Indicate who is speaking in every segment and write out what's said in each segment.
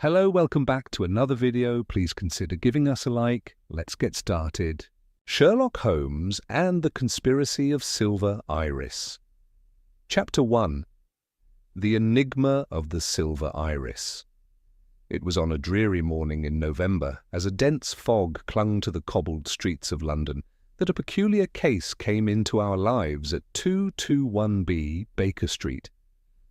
Speaker 1: Hello, welcome back to another video. Please consider giving us a like. Let's get started. Sherlock Holmes and the Conspiracy of Silver Iris. Chapter 1. The Enigma of the Silver Iris. It was on a dreary morning in November, as a dense fog clung to the cobbled streets of London, that a peculiar case came into our lives at 221B Baker Street.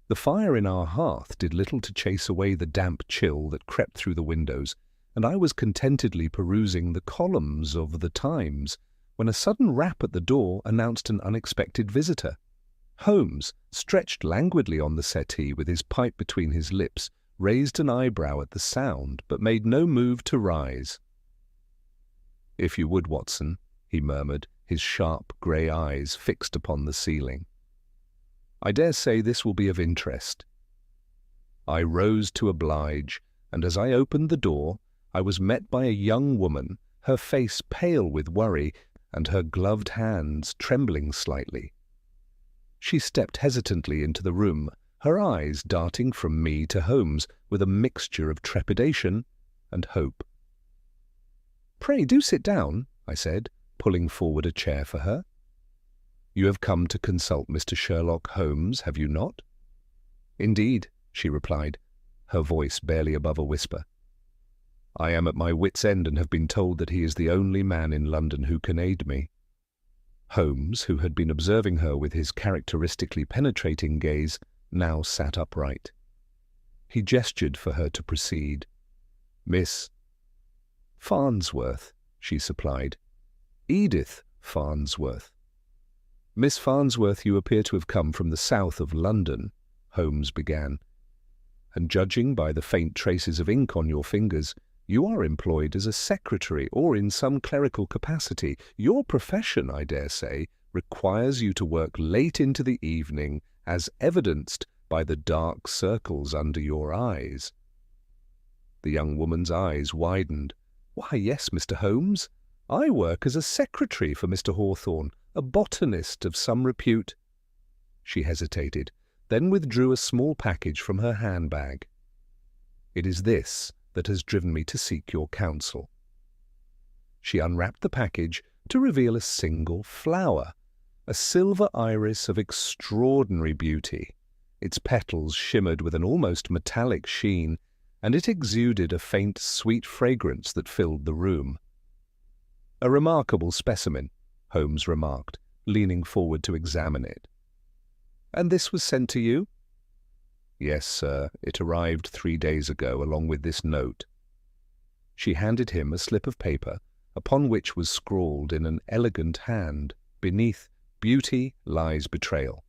Speaker 1: The fire in our hearth did little to chase away the damp chill that crept through the windows, and I was contentedly perusing the columns of the Times when a sudden rap at the door announced an unexpected visitor. Holmes, stretched languidly on the settee with his pipe between his lips, raised an eyebrow at the sound, but made no move to rise. "If you would, Watson," he murmured, his sharp grey eyes fixed upon the ceiling. "I dare say this will be of interest." I rose to oblige, and as I opened the door, I was met by a young woman, her face pale with worry, and her gloved hands trembling slightly. She stepped hesitantly into the room, her eyes darting from me to Holmes with a mixture of trepidation and hope. "Pray do sit down," I said, pulling forward a chair for her. "You have come to consult Mr. Sherlock Holmes, have you not?" "Indeed," she replied, her voice barely above a whisper. "I am at my wits' end and have been told that he is the only man in London who can aid me." Holmes, who had been observing her with his characteristically penetrating gaze, now sat upright. He gestured for her to proceed. "Miss Farnsworth," she supplied. "Edith Farnsworth." "Miss Farnsworth, you appear to have come from the south of London," Holmes began, "and judging by the faint traces of ink on your fingers, you are employed as a secretary or in some clerical capacity. Your profession, I dare say, requires you to work late into the evening, as evidenced by the dark circles under your eyes." The young woman's eyes widened. "Why, yes, Mr. Holmes. I work as a secretary for Mr. Hawthorne, a botanist of some repute." She hesitated, then withdrew a small package from her handbag. "It is this that has driven me to seek your counsel." She unwrapped the package to reveal a single flower, a silver iris of extraordinary beauty. Its petals shimmered with an almost metallic sheen, and it exuded a faint, sweet fragrance that filled the room. "A remarkable specimen," Holmes remarked, leaning forward to examine it. "And this was sent to you?" "Yes, sir. It arrived 3 days ago, along with this note." She handed him a slip of paper, upon which was scrawled in an elegant hand, beneath, "Beauty lies betrayal."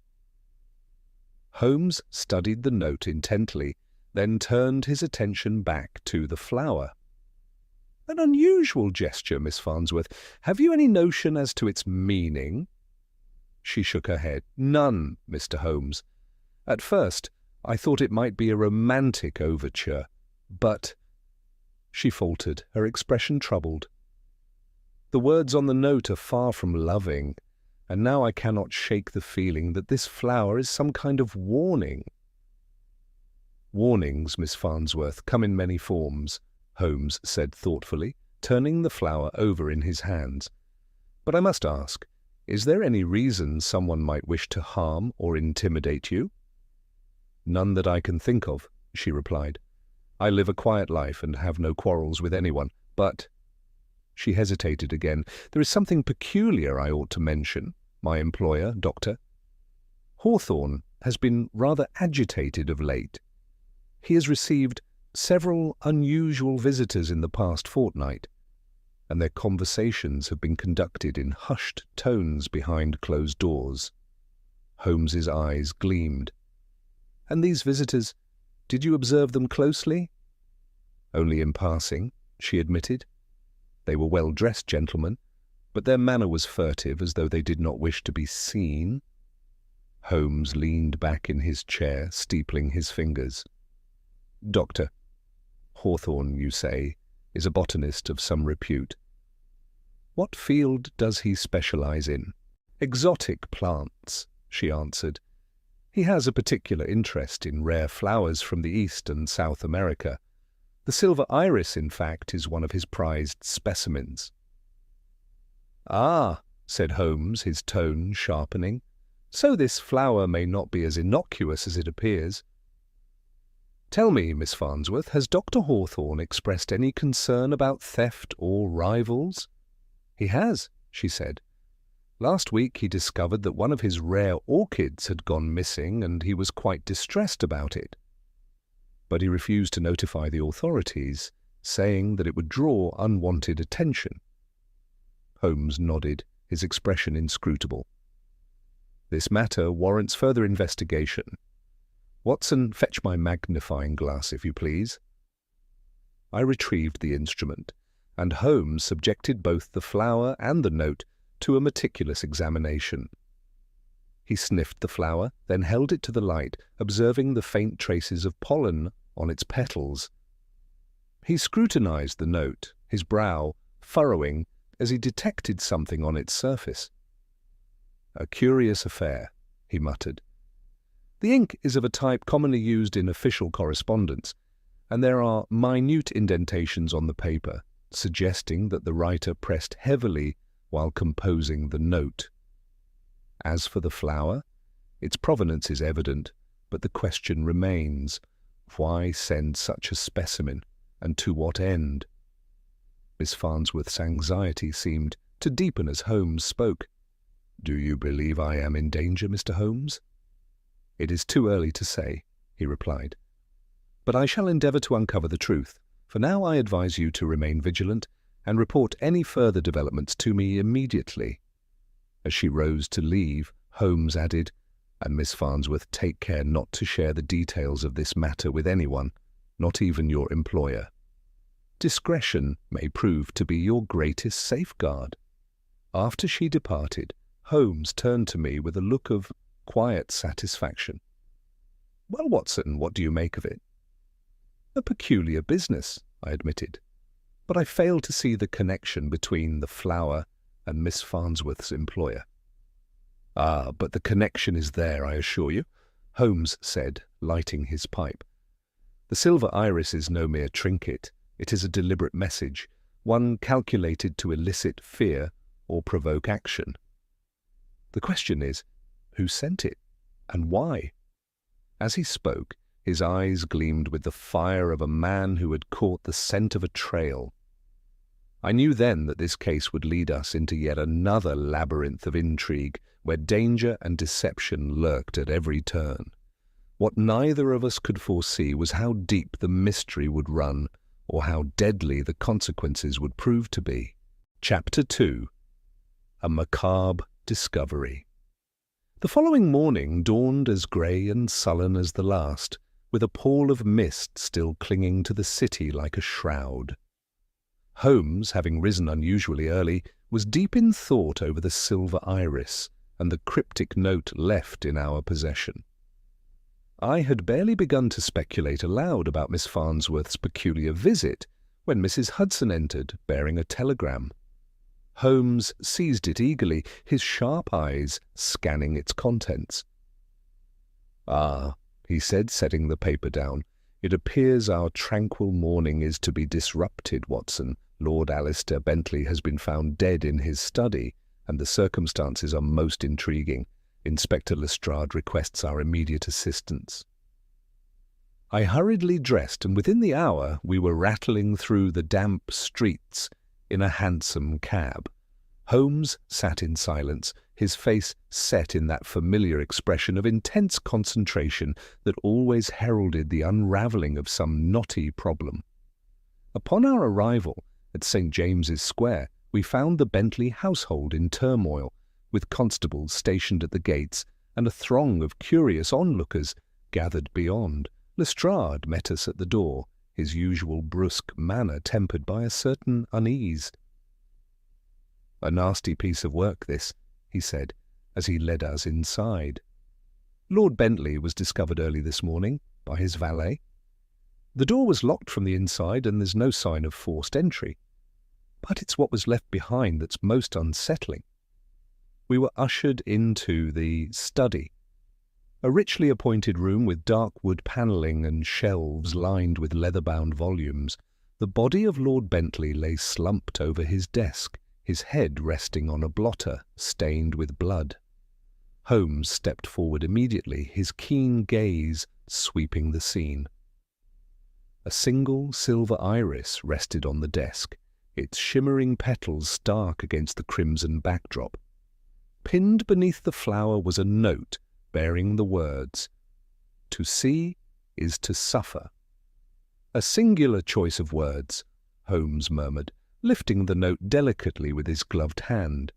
Speaker 1: Holmes studied the note intently, then turned his attention back to the flower. "An unusual gesture, Miss Farnsworth. Have you any notion as to its meaning?" She shook her head. "None, Mr. Holmes. At first, I thought it might be a romantic overture, but—" She faltered, her expression troubled. "The words on the note are far from loving, and now I cannot shake the feeling that this flower is some kind of warning." "Warnings, Miss Farnsworth, come in many forms," Holmes said thoughtfully, turning the flower over in his hands. "But I must ask, is there any reason someone might wish to harm or intimidate you?" "None that I can think of," she replied. "I live a quiet life and have no quarrels with anyone, but—" She hesitated again. "There is something peculiar I ought to mention. My employer, Dr. Hawthorne, has been rather agitated of late. He has received several unusual visitors in the past fortnight, and their conversations have been conducted in hushed tones behind closed doors." Holmes's eyes gleamed. "And these visitors, did you observe them closely?" "Only in passing," she admitted. "They were well-dressed gentlemen, but their manner was furtive, as though they did not wish to be seen." Holmes leaned back in his chair, steepling his fingers. "Dr. Hawthorne, you say, is a botanist of some repute. What field does he specialize in?" "Exotic plants," she answered. "He has a particular interest in rare flowers from the East and South America. The silver iris, in fact, is one of his prized specimens. "Ah," said Holmes, his tone sharpening, "so this flower may not be as innocuous as it appears. Tell me, Miss Farnsworth, has Dr. Hawthorne expressed any concern about theft or rivals?" "He has," she said. "Last week he discovered that one of his rare orchids had gone missing, and he was quite distressed about it. But he refused to notify the authorities, saying that it would draw unwanted attention." Holmes nodded, his expression inscrutable. "This matter warrants further investigation. Watson, fetch my magnifying glass, if you please." I retrieved the instrument, and Holmes subjected both the flower and the note to a meticulous examination. He sniffed the flower, then held it to the light, observing the faint traces of pollen on its petals. He scrutinized the note, his brow furrowing as he detected something on its surface. "A curious affair," he muttered. "The ink is of a type commonly used in official correspondence, and there are minute indentations on the paper, suggesting that the writer pressed heavily while composing the note. As for the flower, its provenance is evident, but the question remains, why send such a specimen, and to what end?" Miss Farnsworth's anxiety seemed to deepen as Holmes spoke. "Do you believe I am in danger, Mr. Holmes?" "It is too early to say," he replied. "But I shall endeavour to uncover the truth. For now I advise you to remain vigilant and report any further developments to me immediately." As she rose to leave, Holmes added, "And Miss Farnsworth, take care not to share the details of this matter with anyone, not even your employer. Discretion may prove to be your greatest safeguard." After she departed, Holmes turned to me with a look of quiet satisfaction. "Well, Watson, what do you make of it?" "A peculiar business," I admitted, "but I fail to see the connection between the flower and Miss Farnsworth's employer." "Ah, but the connection is there, I assure you," Holmes said, lighting his pipe. "The silver iris is no mere trinket. It is a deliberate message, one calculated to elicit fear or provoke action. The question is, who sent it, and why?" As he spoke, his eyes gleamed with the fire of a man who had caught the scent of a trail. I knew then that this case would lead us into yet another labyrinth of intrigue, where danger and deception lurked at every turn. What neither of us could foresee was how deep the mystery would run, or how deadly the consequences would prove to be. Chapter 2. A Macabre Discovery. The following morning dawned as grey and sullen as the last, with a pall of mist still clinging to the city like a shroud. Holmes, having risen unusually early, was deep in thought over the silver iris and the cryptic note left in our possession. I had barely begun to speculate aloud about Miss Farnsworth's peculiar visit when Mrs. Hudson entered, bearing a telegram. Holmes seized it eagerly, his sharp eyes scanning its contents. "Ah," he said, setting the paper down, "it appears our tranquil morning is to be disrupted, Watson. Lord Alistair Bentley has been found dead in his study, and the circumstances are most intriguing. Inspector Lestrade requests our immediate assistance." I hurriedly dressed, and within the hour we were rattling through the damp streets in a hansom cab. Holmes sat in silence, his face set in that familiar expression of intense concentration that always heralded the unravelling of some knotty problem. Upon our arrival at St. James's Square, we found the Bentley household in turmoil, with constables stationed at the gates and a throng of curious onlookers gathered beyond. Lestrade met us at the door, his usual brusque manner tempered by a certain unease. "A nasty piece of work, this," he said, as he led us inside. "Lord Bentley was discovered early this morning by his valet. The door was locked from the inside, and there's no sign of forced entry. But it's what was left behind that's most unsettling." We were ushered into the study. A richly appointed room with dark wood panelling and shelves lined with leather-bound volumes. The body of Lord Bentley lay slumped over his desk, his head resting on a blotter stained with blood. Holmes stepped forward immediately, his keen gaze sweeping the scene. A single silver iris rested on the desk, its shimmering petals stark against the crimson backdrop. Pinned beneath the flower was a note bearing the words, "To see is to suffer." A singular choice of words, Holmes murmured, lifting the note delicately with his gloved hand.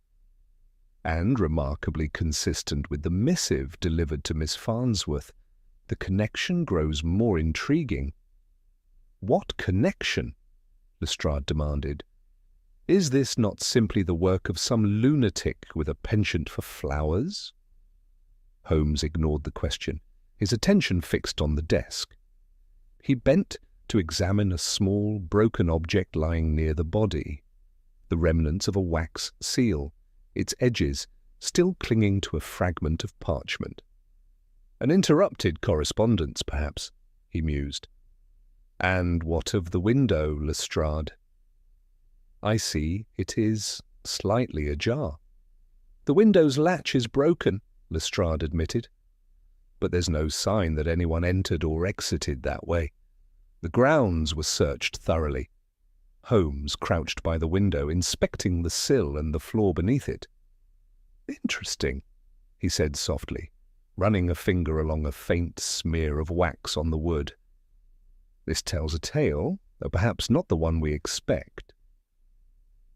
Speaker 1: And remarkably consistent with the missive delivered to Miss Farnsworth, the connection grows more intriguing. "What connection?" Lestrade demanded. "Is this not simply the work of some lunatic with a penchant for flowers?" Holmes ignored the question, his attention fixed on the desk. He bent to examine a small, broken object lying near the body, the remnants of a wax seal, its edges still clinging to a fragment of parchment. "An interrupted correspondence, perhaps," he mused. "And what of the window, Lestrade?" "I see it is slightly ajar." "The window's latch is broken," Lestrade admitted. "But there's no sign that anyone entered or exited that way. The grounds were searched thoroughly." Holmes crouched by the window, inspecting the sill and the floor beneath it. "Interesting," he said softly, running a finger along a faint smear of wax on the wood. "This tells a tale, though perhaps not the one we expect."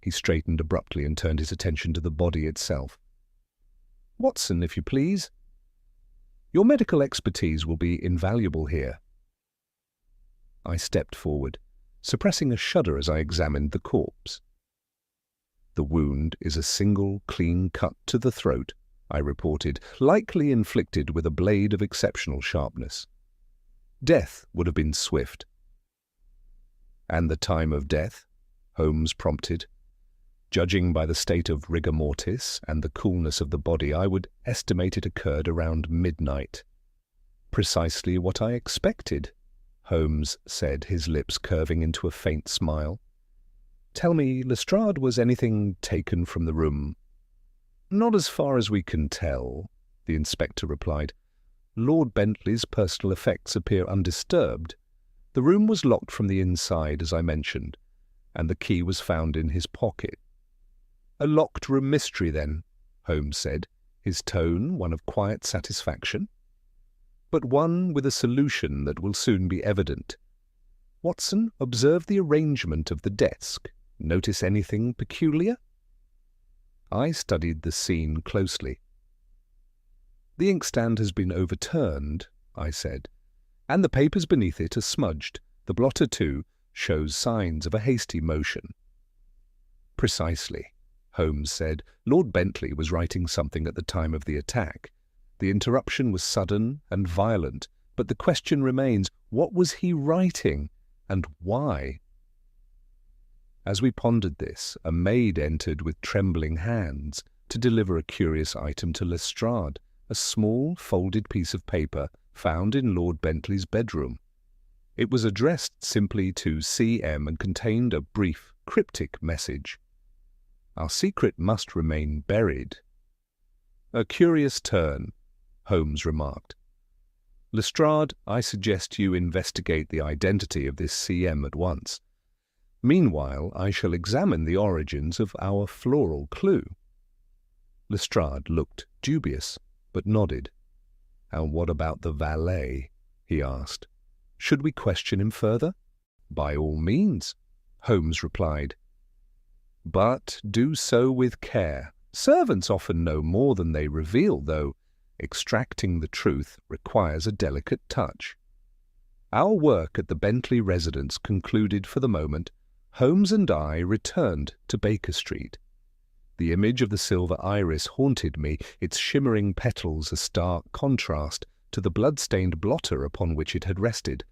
Speaker 1: He straightened abruptly and turned his attention to the body itself. "Watson, if you please. Your medical expertise will be invaluable here." I stepped forward, suppressing a shudder as I examined the corpse. "The wound is a single clean cut to the throat," I reported, "likely inflicted with a blade of exceptional sharpness. Death would have been swift." "And the time of death?" Holmes prompted. "Judging by the state of rigor mortis and the coolness of the body, I would estimate it occurred around midnight." "Precisely what I expected," Holmes said, his lips curving into a faint smile. "Tell me, Lestrade, was anything taken from the room?" "Not as far as we can tell," the inspector replied. "Lord Bentley's personal effects appear undisturbed. The room was locked from the inside, as I mentioned, and the key was found in his pocket." "A locked room mystery, then," Holmes said, his tone one of quiet satisfaction. "But one with a solution that will soon be evident. Watson, observe the arrangement of the desk. Notice anything peculiar?" I studied the scene closely. "The inkstand has been overturned," I said, "and the papers beneath it are smudged. The blotter, too, shows signs of a hasty motion." "Precisely," Holmes said. "Lord Bentley was writing something at the time of the attack. The interruption was sudden and violent, but the question remains, what was he writing, and why?" As we pondered this, a maid entered with trembling hands to deliver a curious item to Lestrade, a small folded piece of paper found in Lord Bentley's bedroom. It was addressed simply to C.M. and contained a brief, cryptic message. "Our secret must remain buried." "A curious turn," Holmes remarked. "Lestrade, I suggest you investigate the identity of this C.M. at once. Meanwhile, I shall examine the origins of our floral clue." Lestrade looked dubious, but nodded. "And what about the valet?" he asked. "Should we question him further?" "By all means," Holmes replied. "But do so with care. Servants often know more than they reveal, though extracting the truth requires a delicate touch." Our work at the Bentley residence concluded for the moment, Holmes and I returned to Baker Street. The image of the silver iris haunted me, its shimmering petals a stark contrast to the blood-stained blotter upon which it had rested.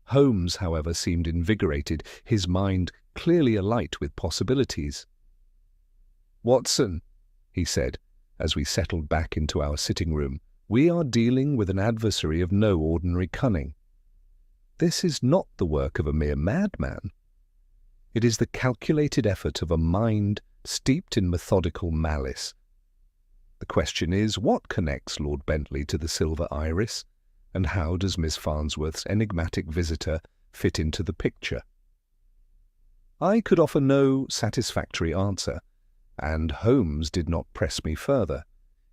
Speaker 1: Holmes, however, seemed invigorated, his mind clearly alight with possibilities. "Watson," he said, as we settled back into our sitting room, We are dealing with an adversary of no ordinary cunning. This is not the work of a mere madman. It is the calculated effort of a mind steeped in methodical malice. The question is, what connects Lord Bentley to the Silver Iris, and how does Miss Farnsworth's enigmatic visitor fit into the picture? I could offer no satisfactory answer, and Holmes did not press me further.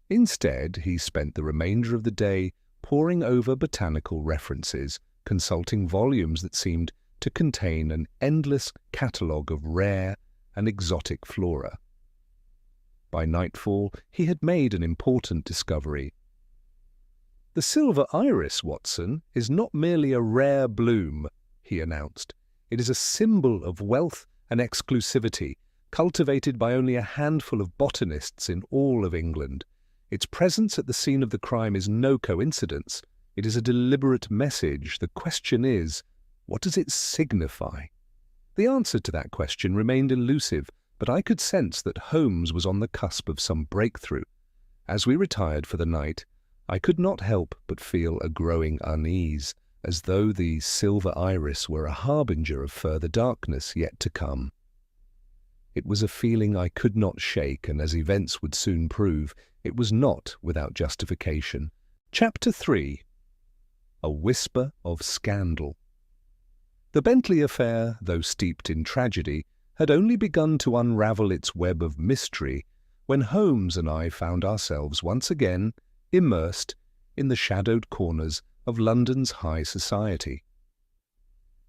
Speaker 1: Instead, he spent the remainder of the day poring over botanical references, consulting volumes that seemed to contain an endless catalogue of rare and exotic flora. By nightfall, he had made an important discovery. "The silver iris, Watson, is not merely a rare bloom," he announced. "It is a symbol of wealth and exclusivity, cultivated by only a handful of botanists in all of England. Its presence at the scene of the crime is no coincidence. It is a deliberate message. The question is, what does it signify?" The answer to that question remained elusive, but I could sense that Holmes was on the cusp of some breakthrough. As we retired for the night, I could not help but feel a growing unease, as though the silver iris were a harbinger of further darkness yet to come. It was a feeling I could not shake, and as events would soon prove, it was not without justification. Chapter 3. A Whisper of Scandal. The Bentley affair, though steeped in tragedy, had only begun to unravel its web of mystery when Holmes and I found ourselves once again immersed in the shadowed corners of London's high society.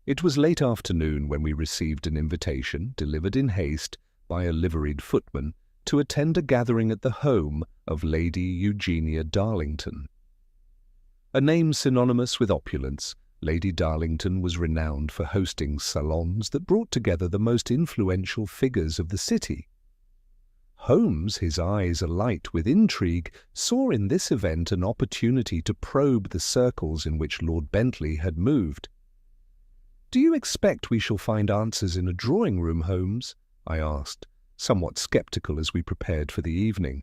Speaker 1: It was late afternoon when we received an invitation, delivered in haste by a liveried footman, to attend a gathering at the home of Lady Eugenia Darlington. A name synonymous with opulence, Lady Darlington was renowned for hosting salons that brought together the most influential figures of the city. Holmes, his eyes alight with intrigue, saw in this event an opportunity to probe the circles in which Lord Bentley had moved. "Do you expect we shall find answers in a drawing-room, Holmes?" I asked, somewhat sceptical as we prepared for the evening.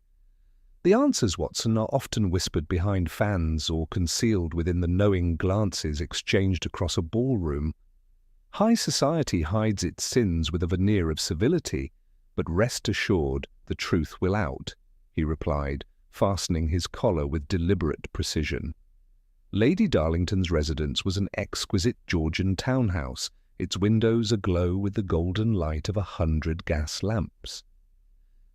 Speaker 1: "The answers, Watson, are often whispered behind fans or concealed within the knowing glances exchanged across a ballroom. High society hides its sins with a veneer of civility, but rest assured the truth will out," he replied, fastening his collar with deliberate precision. Lady Darlington's residence was an exquisite Georgian townhouse, its windows aglow with the golden light of 100 gas lamps.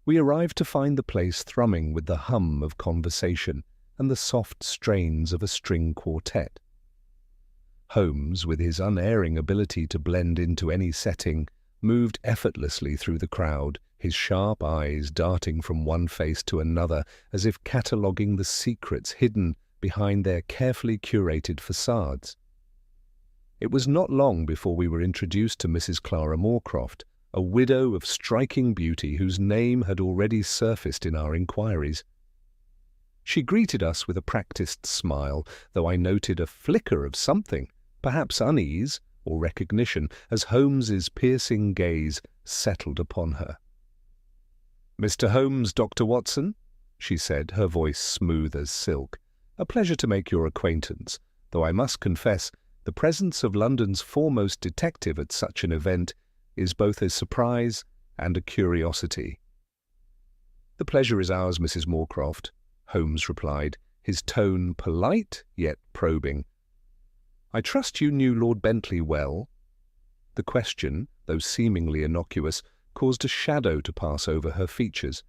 Speaker 1: We arrived to find the place thrumming with the hum of conversation and the soft strains of a string quartet. Holmes, with his unerring ability to blend into any setting, moved effortlessly through the crowd, his sharp eyes darting from one face to another as if cataloguing the secrets hidden behind their carefully curated facades. It was not long before we were introduced to Mrs. Clara Moorcroft, a widow of striking beauty whose name had already surfaced in our inquiries. She greeted us with a practised smile, though I noted a flicker of something, perhaps unease or recognition, as Holmes's piercing gaze settled upon her. "Mr. Holmes, Dr. Watson," she said, her voice smooth as silk. "A pleasure to make your acquaintance, though I must confess the presence of London's foremost detective at such an event is both a surprise and a curiosity." "The pleasure is ours, Mrs. Moorcroft," Holmes replied, his tone polite yet probing. "I trust you knew Lord Bentley well?" The question, though seemingly innocuous, caused a shadow to pass over her features.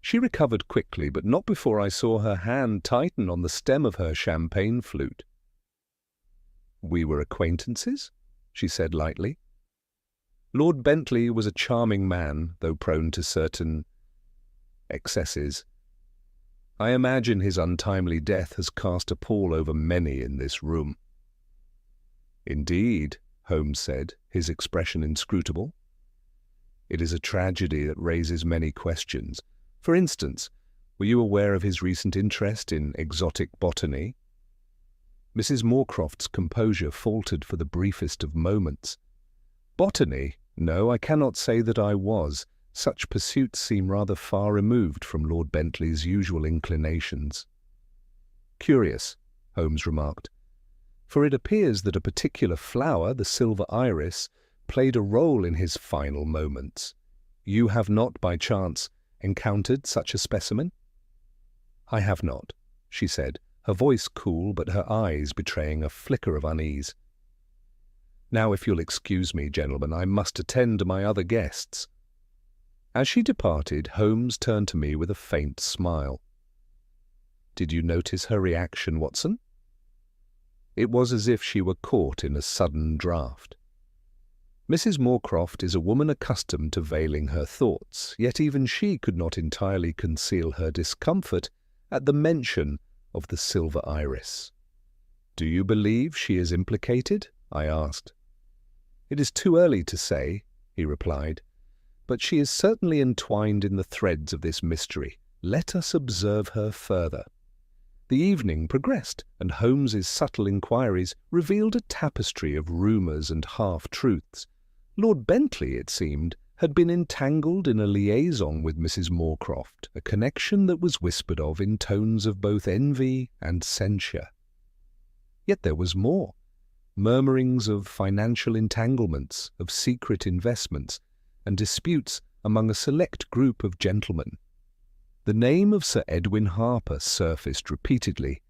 Speaker 1: She recovered quickly, but not before I saw her hand tighten on the stem of her champagne flute. "We were acquaintances?" she said lightly. "Lord Bentley was a charming man, though prone to certain excesses. I imagine his untimely death has cast a pall over many in this room." "Indeed," Holmes said, his expression inscrutable. "It is a tragedy that raises many questions. For instance, were you aware of his recent interest in exotic botany?" Mrs. Moorcroft's composure faltered for the briefest of moments. "Botany? No, I cannot say that I was. Such pursuits seem rather far removed from Lord Bentley's usual inclinations." Curious, Holmes remarked, for it appears that a particular flower, the silver iris, played a role in his final moments. You have not, by chance, encountered such a specimen? I have not, she said, her voice cool but her eyes betraying a flicker of unease. Now, if you'll excuse me, gentlemen, I must attend to my other guests. As she departed, Holmes turned to me with a faint smile. Did you notice her reaction, Watson? It was as if she were caught in a sudden draught. Mrs. Moorcroft is a woman accustomed to veiling her thoughts, yet even she could not entirely conceal her discomfort at the mention of the silver iris. Do you believe she is implicated? I asked. It is too early to say, he replied, but she is certainly entwined in the threads of this mystery. Let us observe her further. The evening progressed, and Holmes's subtle inquiries revealed a tapestry of rumours and half-truths. Lord Bentley, it seemed, had been entangled in a liaison with Mrs. Moorcroft, a connection that was whispered of in tones of both envy and censure. Yet there was more. Murmurings of financial entanglements, of secret investments, and disputes among a select group of gentlemen. The name of Sir Edwin Harper surfaced repeatedly,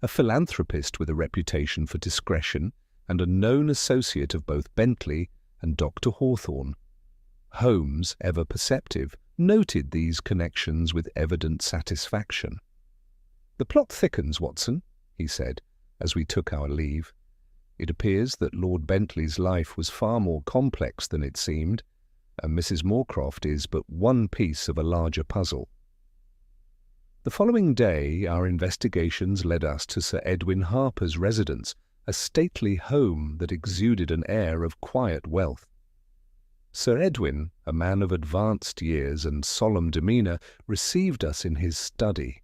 Speaker 1: a philanthropist with a reputation for discretion and a known associate of both Bentley and Dr. Hawthorne. Holmes, ever perceptive, noted these connections with evident satisfaction. "The plot thickens, Watson," he said, as we took our leave. "It appears that Lord Bentley's life was far more complex than it seemed, and Mrs. Moorcroft is but one piece of a larger puzzle." The following day our investigations led us to Sir Edwin Harper's residence, a stately home that exuded an air of quiet wealth. Sir Edwin, a man of advanced years and solemn demeanour, received us in his study.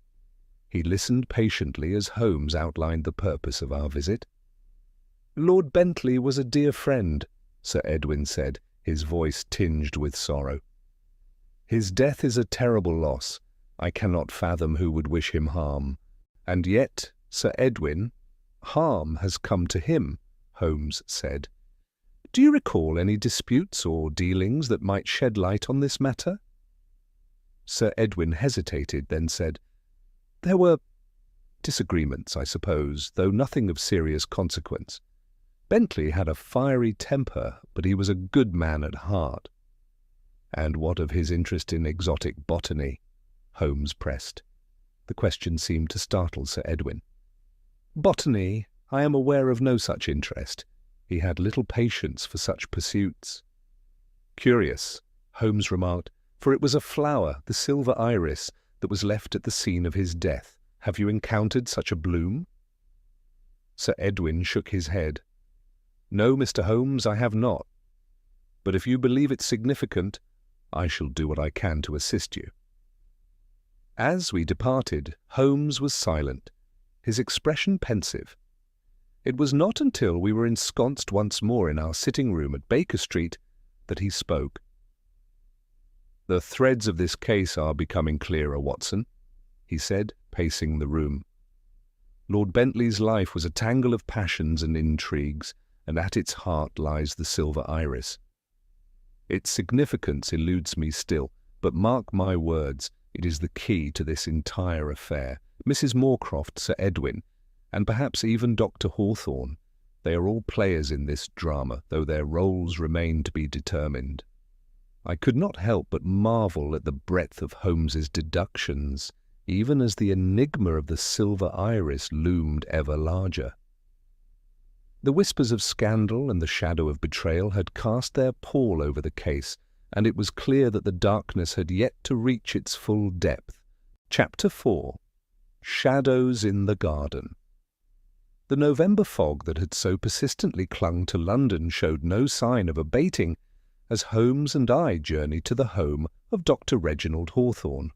Speaker 1: He listened patiently as Holmes outlined the purpose of our visit. "Lord Bentley was a dear friend," Sir Edwin said, his voice tinged with sorrow. "His death is a terrible loss. I cannot fathom who would wish him harm. And yet, Sir Edwin, harm has come to him," Holmes said. "Do you recall any disputes or dealings that might shed light on this matter?" Sir Edwin hesitated, then said, "There were disagreements, I suppose, though nothing of serious consequence. Bentley had a fiery temper, but he was a good man at heart." "And what of his interest in exotic botany?" Holmes pressed. The question seemed to startle Sir Edwin. "Botany, I am aware of no such interest. He had little patience for such pursuits." "Curious," Holmes remarked, "for it was a flower, the silver iris, that was left at the scene of his death. Have you encountered such a bloom?" Sir Edwin shook his head. "No, Mr. Holmes, I have not. But if you believe it significant, I shall do what I can to assist you." As we departed, Holmes was silent, his expression pensive. It was not until we were ensconced once more in our sitting-room at Baker Street that he spoke. "The threads of this case are becoming clearer, Watson," he said, pacing the room. "Lord Bentley's life was a tangle of passions and intrigues, and at its heart lies the silver iris. Its significance eludes me still, but mark my words, it is the key to this entire affair. Mrs. Moorcroft, Sir Edwin, and perhaps even Dr. Hawthorne, they are all players in this drama, though their roles remain to be determined." I could not help but marvel at the breadth of Holmes's deductions, even as the enigma of the silver iris loomed ever larger. The whispers of scandal and the shadow of betrayal had cast their pall over the case, and it was clear that the darkness had yet to reach its full depth. Chapter 4. Shadows in the Garden. The November fog that had so persistently clung to London showed no sign of abating as Holmes and I journeyed to the home of Dr. Reginald Hawthorne.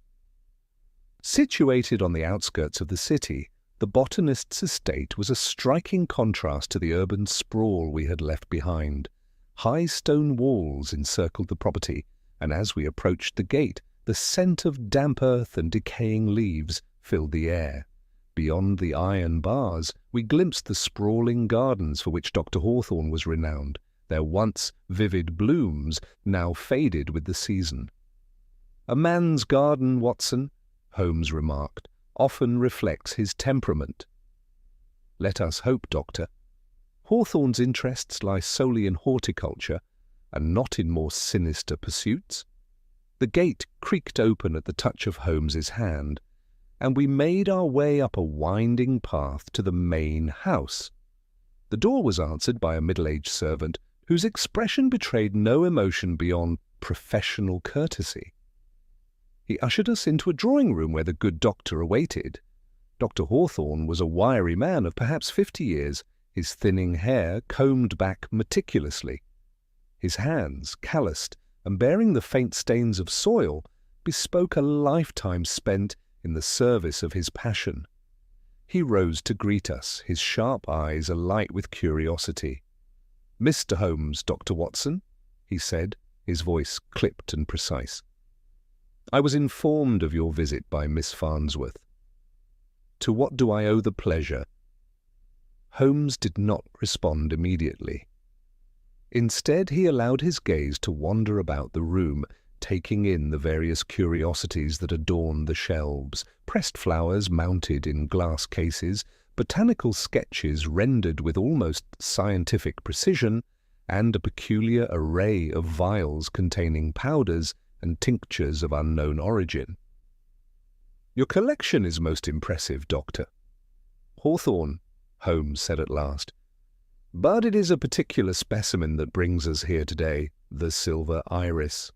Speaker 1: Situated on the outskirts of the city, the botanist's estate was a striking contrast to the urban sprawl we had left behind. High stone walls encircled the property, and as we approached the gate, the scent of damp earth and decaying leaves filled the air. Beyond the iron bars, we glimpsed the sprawling gardens for which Dr. Hawthorne was renowned, their once vivid blooms now faded with the season. "A man's garden, Watson," Holmes remarked, "often reflects his temperament." "Let us hope, Doctor. Hawthorne's interests lie solely in horticulture, and not in more sinister pursuits." The gate creaked open at the touch of Holmes's hand, and we made our way up a winding path to the main house. The door was answered by a middle-aged servant whose expression betrayed no emotion beyond professional courtesy. He ushered us into a drawing-room where the good doctor awaited. Dr. Hawthorne was a wiry man of perhaps 50 years, his thinning hair combed back meticulously. His hands, calloused and bearing the faint stains of soil, bespoke a lifetime spent in the service of his passion. He rose to greet us, his sharp eyes alight with curiosity. "Mr. Holmes, Dr. Watson," he said, his voice clipped and precise. "I was informed of your visit by Miss Farnsworth. To what do I owe the pleasure?" Holmes did not respond immediately. Instead, he allowed his gaze to wander about the room, taking in the various curiosities that adorned the shelves, pressed flowers mounted in glass cases, botanical sketches rendered with almost scientific precision, and a peculiar array of vials containing powders and tinctures of unknown origin. "Your collection is most impressive, Doctor." "Hawthorne," Holmes said at last. "But it is a particular specimen that brings us here today, the silver iris."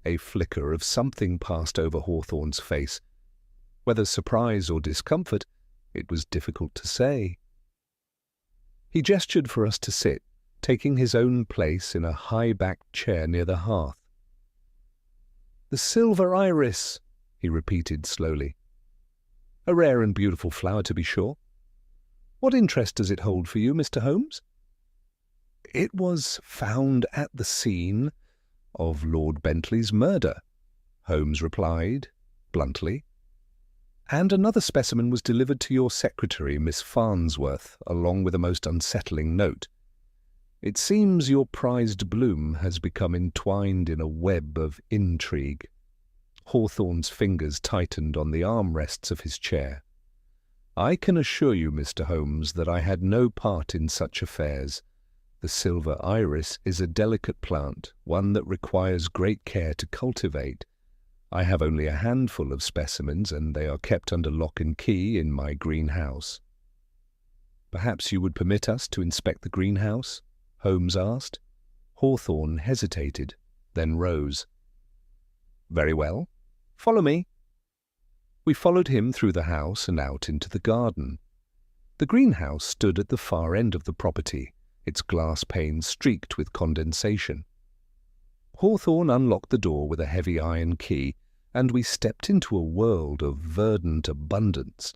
Speaker 1: A flicker of something passed over Hawthorne's face. Whether surprise or discomfort, it was difficult to say. He gestured for us to sit, taking his own place in a high-backed chair near the hearth. "The silver iris," he repeated slowly. "A rare and beautiful flower, to be sure. What interest does it hold for you, Mr. Holmes?" "It was found at the scene of Lord Bentley's murder," Holmes replied bluntly. "And another specimen was delivered to your secretary, Miss Farnsworth, along with a most unsettling note. It seems your prized bloom has become entwined in a web of intrigue." Hawthorne's fingers tightened on the armrests of his chair. "I can assure you, Mr. Holmes, that I had no part in such affairs. The silver iris is a delicate plant, one that requires great care to cultivate. I have only a handful of specimens, and they are kept under lock and key in my greenhouse." "Perhaps you would permit us to inspect the greenhouse?" Holmes asked. Hawthorne hesitated, then rose. "Very well. Follow me." We followed him through the house and out into the garden. The greenhouse stood at the far end of the property, its glass panes streaked with condensation. Hawthorne unlocked the door with a heavy iron key, and we stepped into a world of verdant abundance.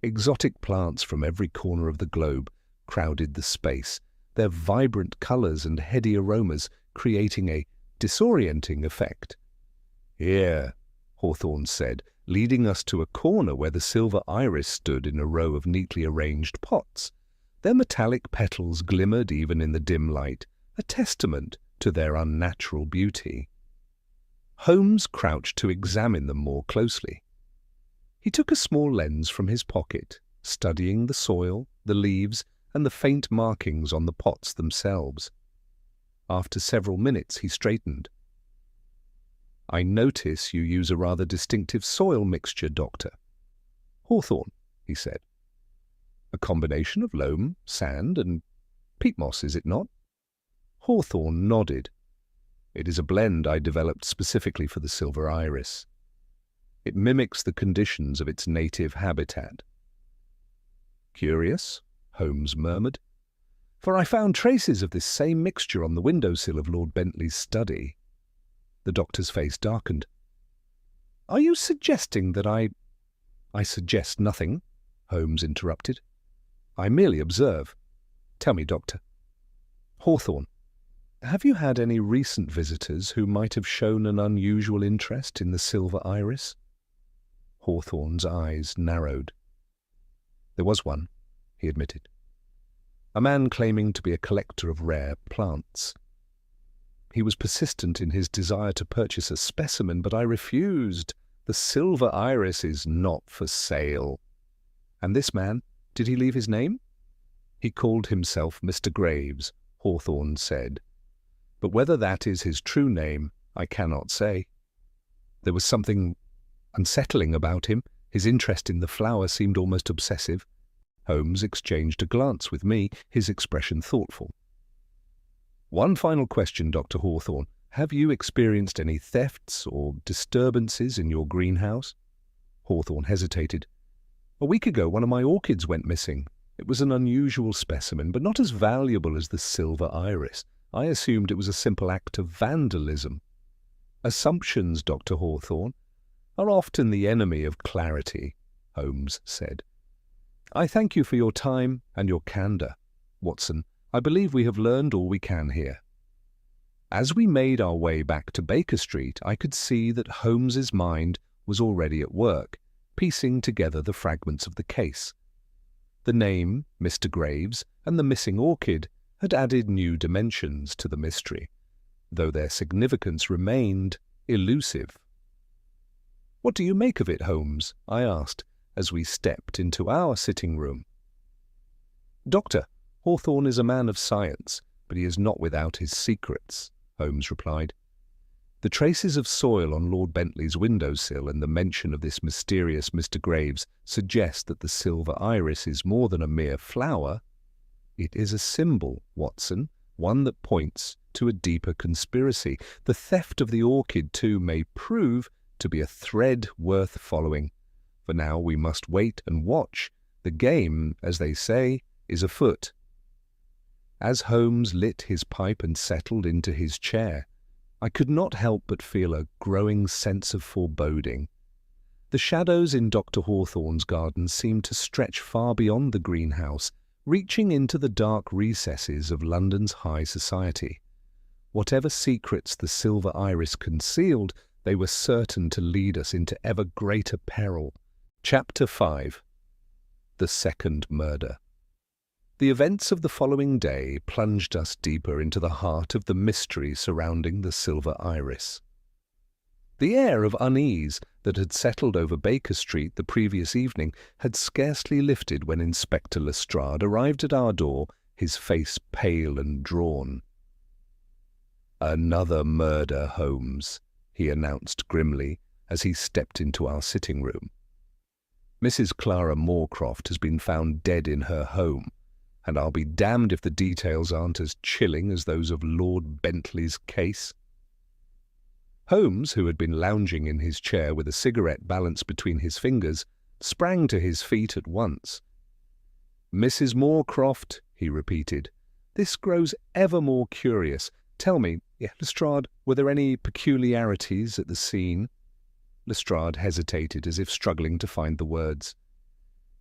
Speaker 1: Exotic plants from every corner of the globe crowded the space, their vibrant colours and heady aromas creating a disorienting effect. "Here," Hawthorne said, leading us to a corner where the silver iris stood in a row of neatly arranged pots. Their metallic petals glimmered even in the dim light, a testament to their unnatural beauty. Holmes crouched to examine them more closely. He took a small lens from his pocket, studying the soil, the leaves, and the faint markings on the pots themselves. After several minutes he straightened. "I notice you use a rather distinctive soil mixture, Doctor." "Hawthorne," he said. "A combination of loam, sand, and peat moss, is it not?" Hawthorne nodded. "It is a blend I developed specifically for the silver iris. It mimics the conditions of its native habitat." "Curious," Holmes murmured, "for I found traces of this same mixture on the windowsill of Lord Bentley's study." The doctor's face darkened. "Are you suggesting that I suggest nothing," Holmes interrupted. "I merely observe. Tell me, Doctor. Hawthorne, have you had any recent visitors who might have shown an unusual interest in the silver iris?" Hawthorne's eyes narrowed. There was one, he admitted. A man claiming to be a collector of rare plants. He was persistent in his desire to purchase a specimen, but I refused. The silver iris is not for sale. And this man, did he leave his name? He called himself Mr. Graves, Hawthorne said. But whether that is his true name, I cannot say. There was something unsettling about him. His interest in the flower seemed almost obsessive. Holmes exchanged a glance with me, his expression thoughtful. One final question, Dr. Hawthorne. Have you experienced any thefts or disturbances in your greenhouse? Hawthorne hesitated. A week ago, one of my orchids went missing. It was an unusual specimen, but not as valuable as the silver iris. I assumed it was a simple act of vandalism. Assumptions, Dr. Hawthorne, are often the enemy of clarity, Holmes said. I thank you for your time and your candour, Watson. I believe we have learned all we can here. As we made our way back to Baker Street, I could see that Holmes's mind was already at work, piecing together the fragments of the case. The name, Mr. Graves, and the missing orchid had added new dimensions to the mystery, though their significance remained elusive. What do you make of it, Holmes? I asked, as we stepped into our sitting room. Doctor, Hawthorne is a man of science, but he is not without his secrets, Holmes replied. The traces of soil on Lord Bentley's windowsill and the mention of this mysterious Mr. Graves suggest that the silver iris is more than a mere flower. It is a symbol, Watson, one that points to a deeper conspiracy. The theft of the orchid, too, may prove to be a thread worth following. For now we must wait and watch. The game, as they say, is afoot. As Holmes lit his pipe and settled into his chair, I could not help but feel a growing sense of foreboding. The shadows in Dr. Hawthorne's garden seemed to stretch far beyond the greenhouse, reaching into the dark recesses of London's high society. Whatever secrets the silver iris concealed, they were certain to lead us into ever greater peril. Chapter 5. The Second Murder. The events of the following day plunged us deeper into the heart of the mystery surrounding the silver iris. The air of unease that had settled over Baker Street the previous evening had scarcely lifted when Inspector Lestrade arrived at our door, his face pale and drawn. "Another murder, Holmes," he announced grimly as he stepped into our sitting room. "Mrs. Clara Moorcroft has been found dead in her home, and I'll be damned if the details aren't as chilling as those of Lord Bentley's case." Holmes, who had been lounging in his chair with a cigarette balanced between his fingers, sprang to his feet at once. "Mrs. Moorcroft," he repeated, "this grows ever more curious. Tell me, Lestrade, were there any peculiarities at the scene?" Lestrade hesitated as if struggling to find the words.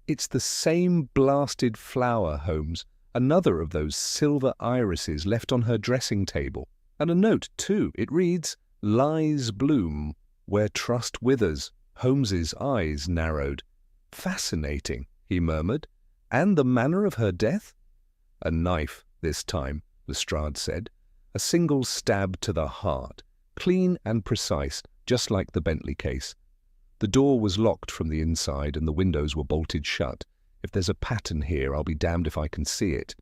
Speaker 1: "It's the same blasted flower, Holmes, another of those silver irises left on her dressing table. And a note, too. It reads, 'Lies bloom where trust withers.'" Holmes's eyes narrowed. "Fascinating," he murmured. "And the manner of her death?" "A knife, this time," Lestrade said. "A single stab to the heart, clean and precise, just like the Bentley case. The door was locked from the inside and the windows were bolted shut. If there's a pattern here, I'll be damned if I can see it."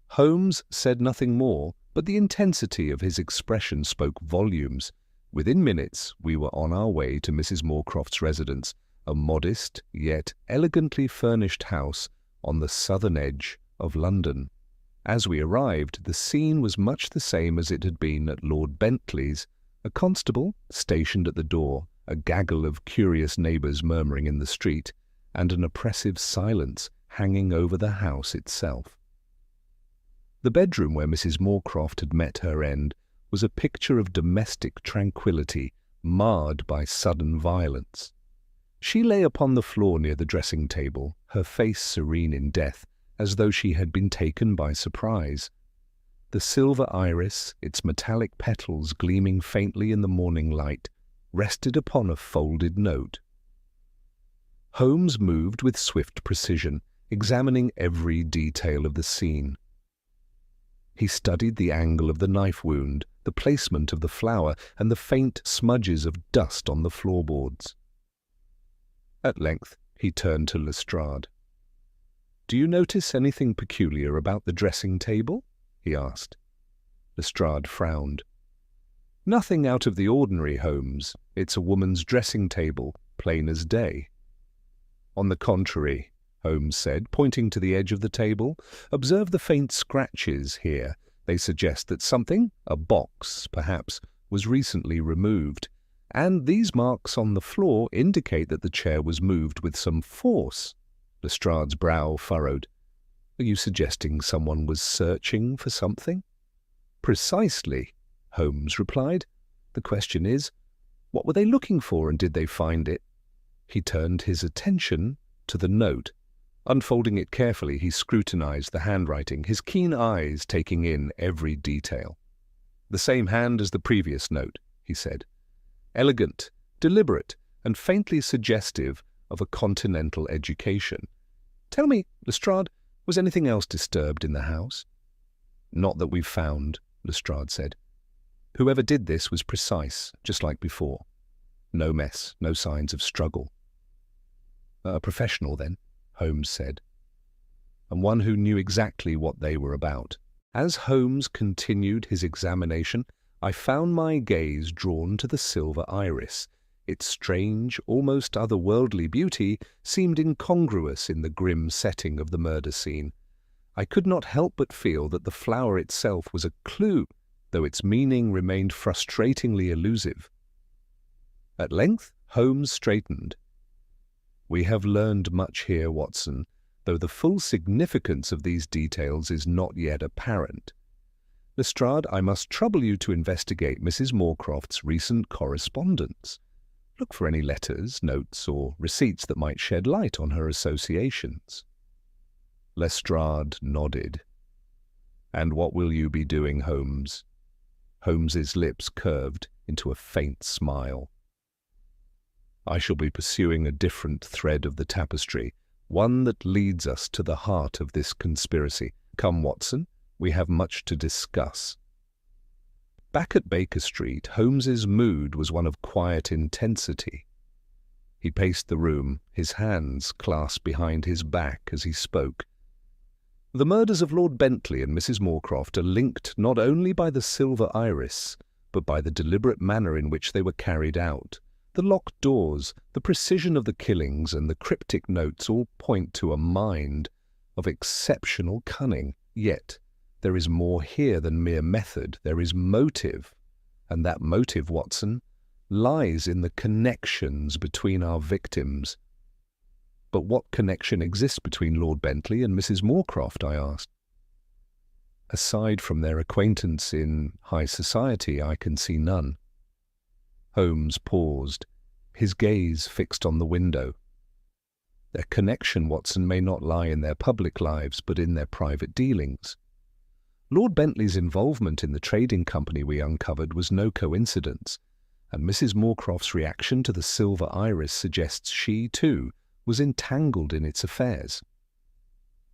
Speaker 1: Holmes said nothing more, but the intensity of his expression spoke volumes. Within minutes, we were on our way to Mrs. Moorcroft's residence, a modest yet elegantly furnished house on the southern edge of London. As we arrived, the scene was much the same as it had been at Lord Bentley's. A constable stationed at the door, a gaggle of curious neighbours murmuring in the street, and an oppressive silence hanging over the house itself. The bedroom where Mrs. Moorcroft had met her end was a picture of domestic tranquillity, marred by sudden violence. She lay upon the floor near the dressing-table, her face serene in death, as though she had been taken by surprise. The silver iris, its metallic petals gleaming faintly in the morning light, rested upon a folded note. Holmes moved with swift precision, examining every detail of the scene. He studied the angle of the knife wound, the placement of the flower, and the faint smudges of dust on the floorboards. At length, he turned to Lestrade. "Do you notice anything peculiar about the dressing table?" he asked. Lestrade frowned. "Nothing out of the ordinary, Holmes. It's a woman's dressing table, plain as day." "On the contrary," Holmes said, pointing to the edge of the table, "observe the faint scratches here. They suggest that something, a box, perhaps, was recently removed. And these marks on the floor indicate that the chair was moved with some force." Lestrade's brow furrowed. "Are you suggesting someone was searching for something?" "Precisely," Holmes replied. "The question is, what were they looking for, and did they find it?" He turned his attention to the note. Unfolding it carefully, he scrutinized the handwriting, his keen eyes taking in every detail. "The same hand as the previous note," he said. "Elegant, deliberate, and faintly suggestive of a continental education. Tell me, Lestrade, was anything else disturbed in the house?" "Not that we've found," Lestrade said. "Whoever did this was precise, just like before. No mess, no signs of struggle." "A professional, then," Holmes said, "and one who knew exactly what they were about." As Holmes continued his examination, I found my gaze drawn to the silver iris. Its strange, almost otherworldly beauty seemed incongruous in the grim setting of the murder scene. I could not help but feel that the flower itself was a clue, though its meaning remained frustratingly elusive. At length, Holmes straightened. "We have learned much here, Watson, though the full significance of these details is not yet apparent. Lestrade, I must trouble you to investigate Mrs. Moorcroft's recent correspondence. Look for any letters, notes, or receipts that might shed light on her associations." Lestrade nodded. "And what will you be doing, Holmes?" Holmes's lips curved into a faint smile. "I shall be pursuing a different thread of the tapestry, one that leads us to the heart of this conspiracy. Come, Watson, we have much to discuss." Back at Baker Street, Holmes's mood was one of quiet intensity. He paced the room, his hands clasped behind his back as he spoke. "The murders of Lord Bentley and Mrs. Moorcroft are linked not only by the silver iris, but by the deliberate manner in which they were carried out. The locked doors, the precision of the killings, and the cryptic notes all point to a mind of exceptional cunning. Yet there is more here than mere method. There is motive. And that motive, Watson, lies in the connections between our victims." "But what connection exists between Lord Bentley and Mrs. Moorcroft?" I asked. "Aside from their acquaintance in high society, I can see none." Holmes paused, his gaze fixed on the window. "Their connection, Watson, may not lie in their public lives, but in their private dealings. Lord Bentley's involvement in the trading company we uncovered was no coincidence, and Mrs. Moorcroft's reaction to the silver iris suggests she, too, was entangled in its affairs.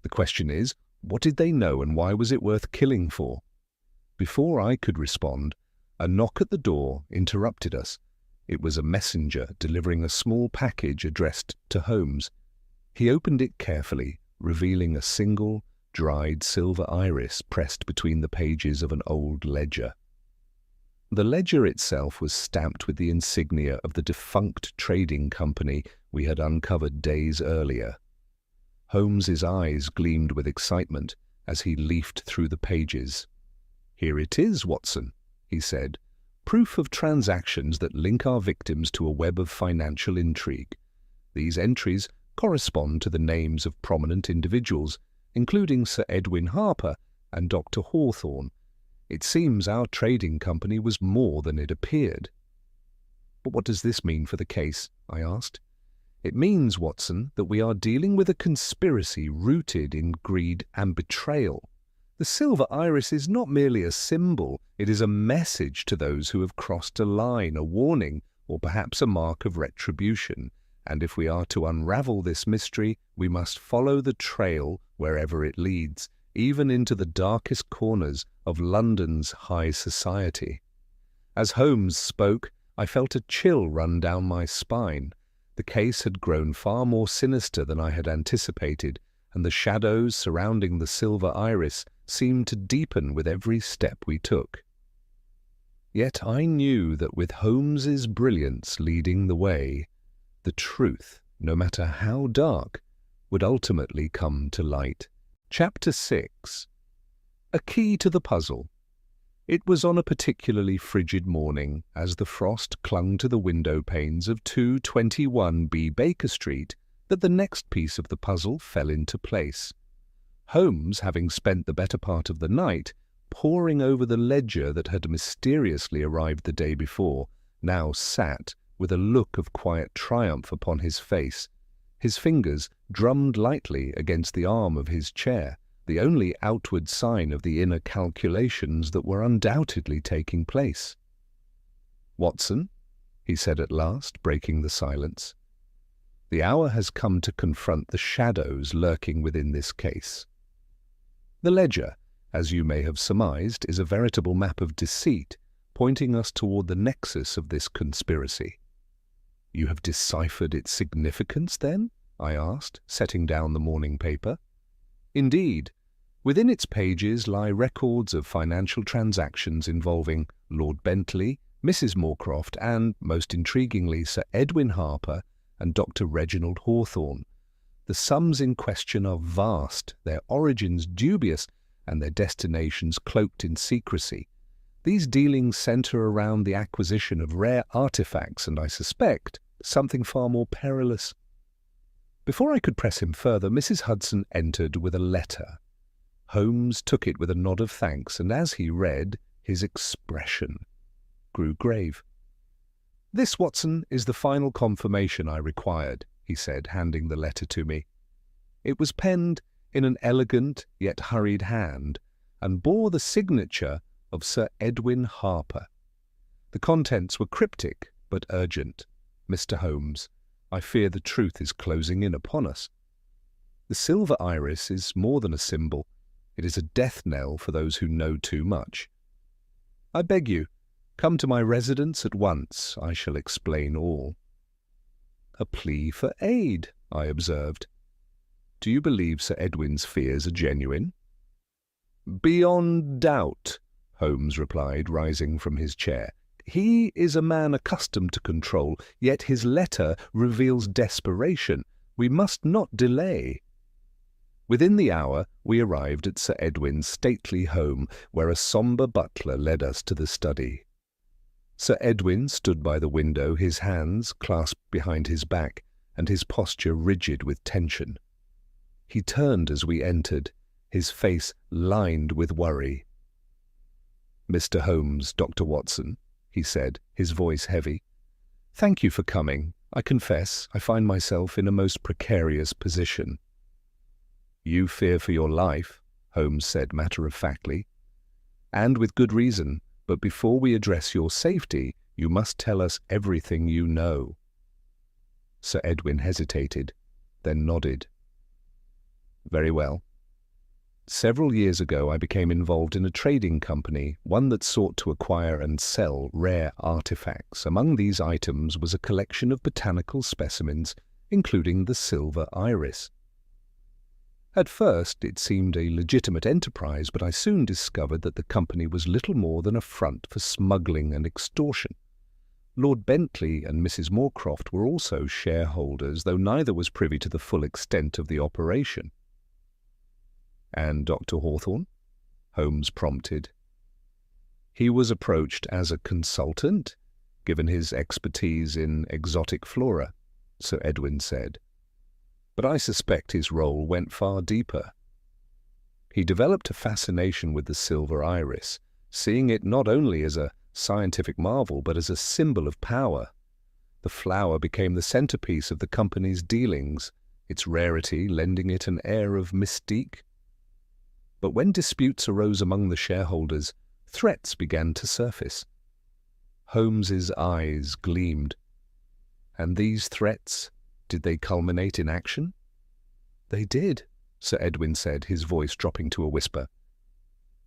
Speaker 1: The question is, what did they know, and why was it worth killing for?" Before I could respond, a knock at the door interrupted us. It was a messenger delivering a small package addressed to Holmes. He opened it carefully, revealing a single, dried silver iris pressed between the pages of an old ledger. The ledger itself was stamped with the insignia of the defunct trading company we had uncovered days earlier. Holmes's eyes gleamed with excitement as he leafed through the pages. "Here it is, Watson," he said, "proof of transactions that link our victims to a web of financial intrigue. These entries correspond to the names of prominent individuals, including Sir Edwin Harper and Dr. Hawthorne. It seems our trading company was more than it appeared." "But what does this mean for the case?" I asked. "It means, Watson, that we are dealing with a conspiracy rooted in greed and betrayal. The silver iris is not merely a symbol, it is a message to those who have crossed a line, a warning, or perhaps a mark of retribution. and if we are to unravel this mystery, we must follow the trail wherever it leads, even into the darkest corners of London's high society. As Holmes spoke, I felt a chill run down my spine. The case had grown far more sinister than I had anticipated, and the shadows surrounding the silver iris seemed to deepen with every step we took. Yet I knew that with Holmes's brilliance leading the way, the truth, no matter how dark, would ultimately come to light. Chapter 6. A Key to the Puzzle. It was on a particularly frigid morning, as the frost clung to the window panes of 221B Baker Street, that the next piece of the puzzle fell into place. Holmes, having spent the better part of the night poring over the ledger that had mysteriously arrived the day before, now sat with a look of quiet triumph upon his face. His fingers drummed lightly against the arm of his chair, the only outward sign of the inner calculations that were undoubtedly taking place. "Watson," he said at last, breaking the silence, "the hour has come to confront the shadows lurking within this case. The ledger, as you may have surmised, is a veritable map of deceit, pointing us toward the nexus of this conspiracy." "You have deciphered its significance, then?" I asked, setting down the morning paper. "Indeed. Within its pages lie records of financial transactions involving Lord Bentley, Mrs. Moorcroft, and, most intriguingly, Sir Edwin Harper and Dr. Reginald Hawthorne. The sums in question are vast, their origins dubious, and their destinations cloaked in secrecy. These dealings centre around the acquisition of rare artifacts and, I suspect, something far more perilous." Before I could press him further, Mrs. Hudson entered with a letter. Holmes took it with a nod of thanks, and as he read, his expression grew grave. "This, Watson, is the final confirmation I required," he said, handing the letter to me. It was penned in an elegant yet hurried hand, and bore the signature of Sir Edwin Harper. The contents were cryptic but urgent. "Mr. Holmes, I fear the truth is closing in upon us. The silver iris is more than a symbol. It is a death knell for those who know too much. I beg you, come to my residence at once. I shall explain all." "A plea for aid," I observed. "Do you believe Sir Edwin's fears are genuine?" "Beyond doubt," Holmes replied, rising from his chair. "He is a man accustomed to control, yet his letter reveals desperation. We must not delay." Within the hour we arrived at Sir Edwin's stately home, where a sombre butler led us to the study. Sir Edwin stood by the window, his hands clasped behind his back, and his posture rigid with tension. He turned as we entered, his face lined with worry. "Mr. Holmes, Dr. Watson," he said, his voice heavy. "Thank you for coming. I confess I find myself in a most precarious position." "You fear for your life," Holmes said matter-of-factly. "And with good reason, but before we address your safety, you must tell us everything you know." Sir Edwin hesitated, then nodded. "Very well. Several years ago I became involved in a trading company, one that sought to acquire and sell rare artifacts. Among these items was a collection of botanical specimens, including the silver iris. At first it seemed a legitimate enterprise, but I soon discovered that the company was little more than a front for smuggling and extortion. Lord Bentley and Mrs. Moorcroft were also shareholders, though neither was privy to the full extent of the operation." "And Dr. Hawthorne?" Holmes prompted. "He was approached as a consultant, given his expertise in exotic flora," Sir Edwin said. "But I suspect his role went far deeper. He developed a fascination with the silver iris, seeing it not only as a scientific marvel but as a symbol of power. The flower became the centerpiece of the company's dealings, its rarity lending it an air of mystique. But when disputes arose among the shareholders, threats began to surface." Holmes's eyes gleamed. "And these threats Did they culminate in action? They did, Sir Edwin said, his voice dropping to a whisper.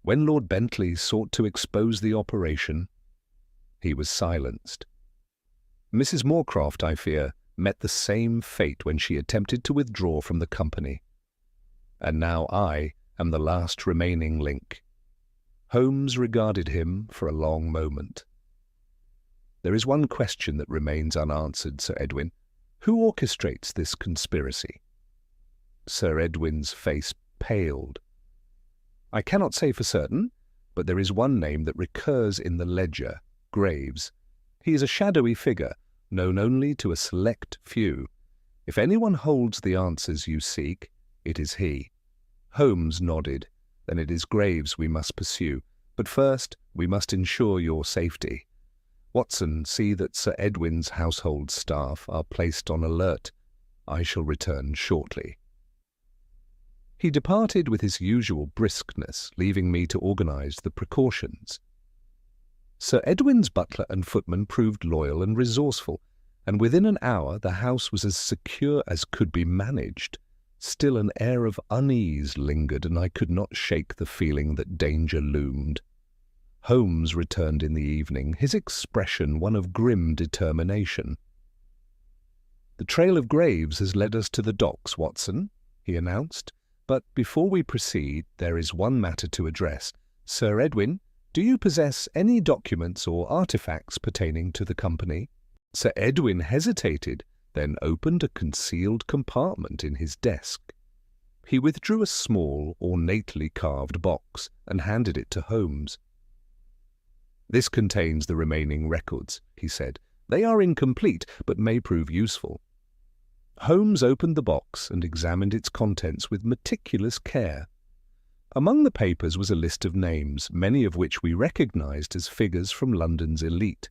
Speaker 1: When Lord Bentley sought to expose the operation, he was silenced. Mrs. Moorcroft, I fear, met the same fate when she attempted to withdraw from the company. And now I am the last remaining link. Holmes regarded him for a long moment. There is one question that remains unanswered, Sir Edwin. Who orchestrates this conspiracy? Sir Edwin's face paled. I cannot say for certain, but there is one name that recurs in the ledger, Graves. He is a shadowy figure, known only to a select few. If anyone holds the answers you seek, it is he. Holmes nodded. Then it is Graves we must pursue. But first, we must ensure your safety. Watson, see that Sir Edwin's household staff are placed on alert. I shall return shortly. He departed with his usual briskness, leaving me to organize the precautions. Sir Edwin's butler and footman proved loyal and resourceful, and within an hour the house was as secure as could be managed. Still an air of unease lingered, and I could not shake the feeling that danger loomed. Holmes returned in the evening, his expression one of grim determination. "The trail of Graves has led us to the docks, Watson," he announced. "But before we proceed, there is one matter to address. Sir Edwin, do you possess any documents or artifacts pertaining to the company?" Sir Edwin hesitated, then opened a concealed compartment in his desk. He withdrew a small, ornately carved box and handed it to Holmes. "This contains the remaining records," he said. "They are incomplete, but may prove useful." Holmes opened the box and examined its contents with meticulous care. Among the papers was a list of names, many of which we recognized as figures from London's elite.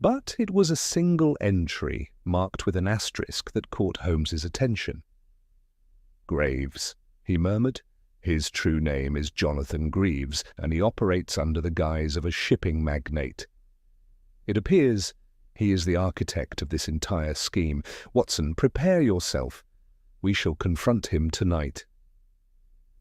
Speaker 1: But it was a single entry, marked with an asterisk, that caught Holmes's attention. "Graves," he murmured. "His true name is Jonathan Greaves, and he operates under the guise of a shipping magnate. It appears he is the architect of this entire scheme. Watson, prepare yourself. We shall confront him tonight."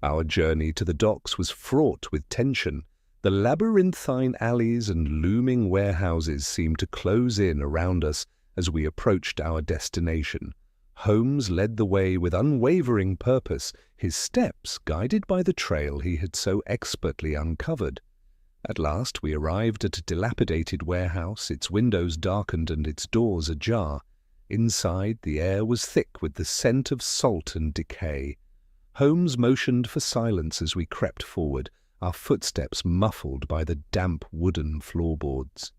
Speaker 1: Our journey to the docks was fraught with tension. The labyrinthine alleys and looming warehouses seemed to close in around us as we approached our destination. Holmes led the way with unwavering purpose, his steps guided by the trail he had so expertly uncovered. At last we arrived at a dilapidated warehouse, its windows darkened and its doors ajar. Inside, the air was thick with the scent of salt and decay. Holmes motioned for silence as we crept forward, our footsteps muffled by the damp wooden floorboards.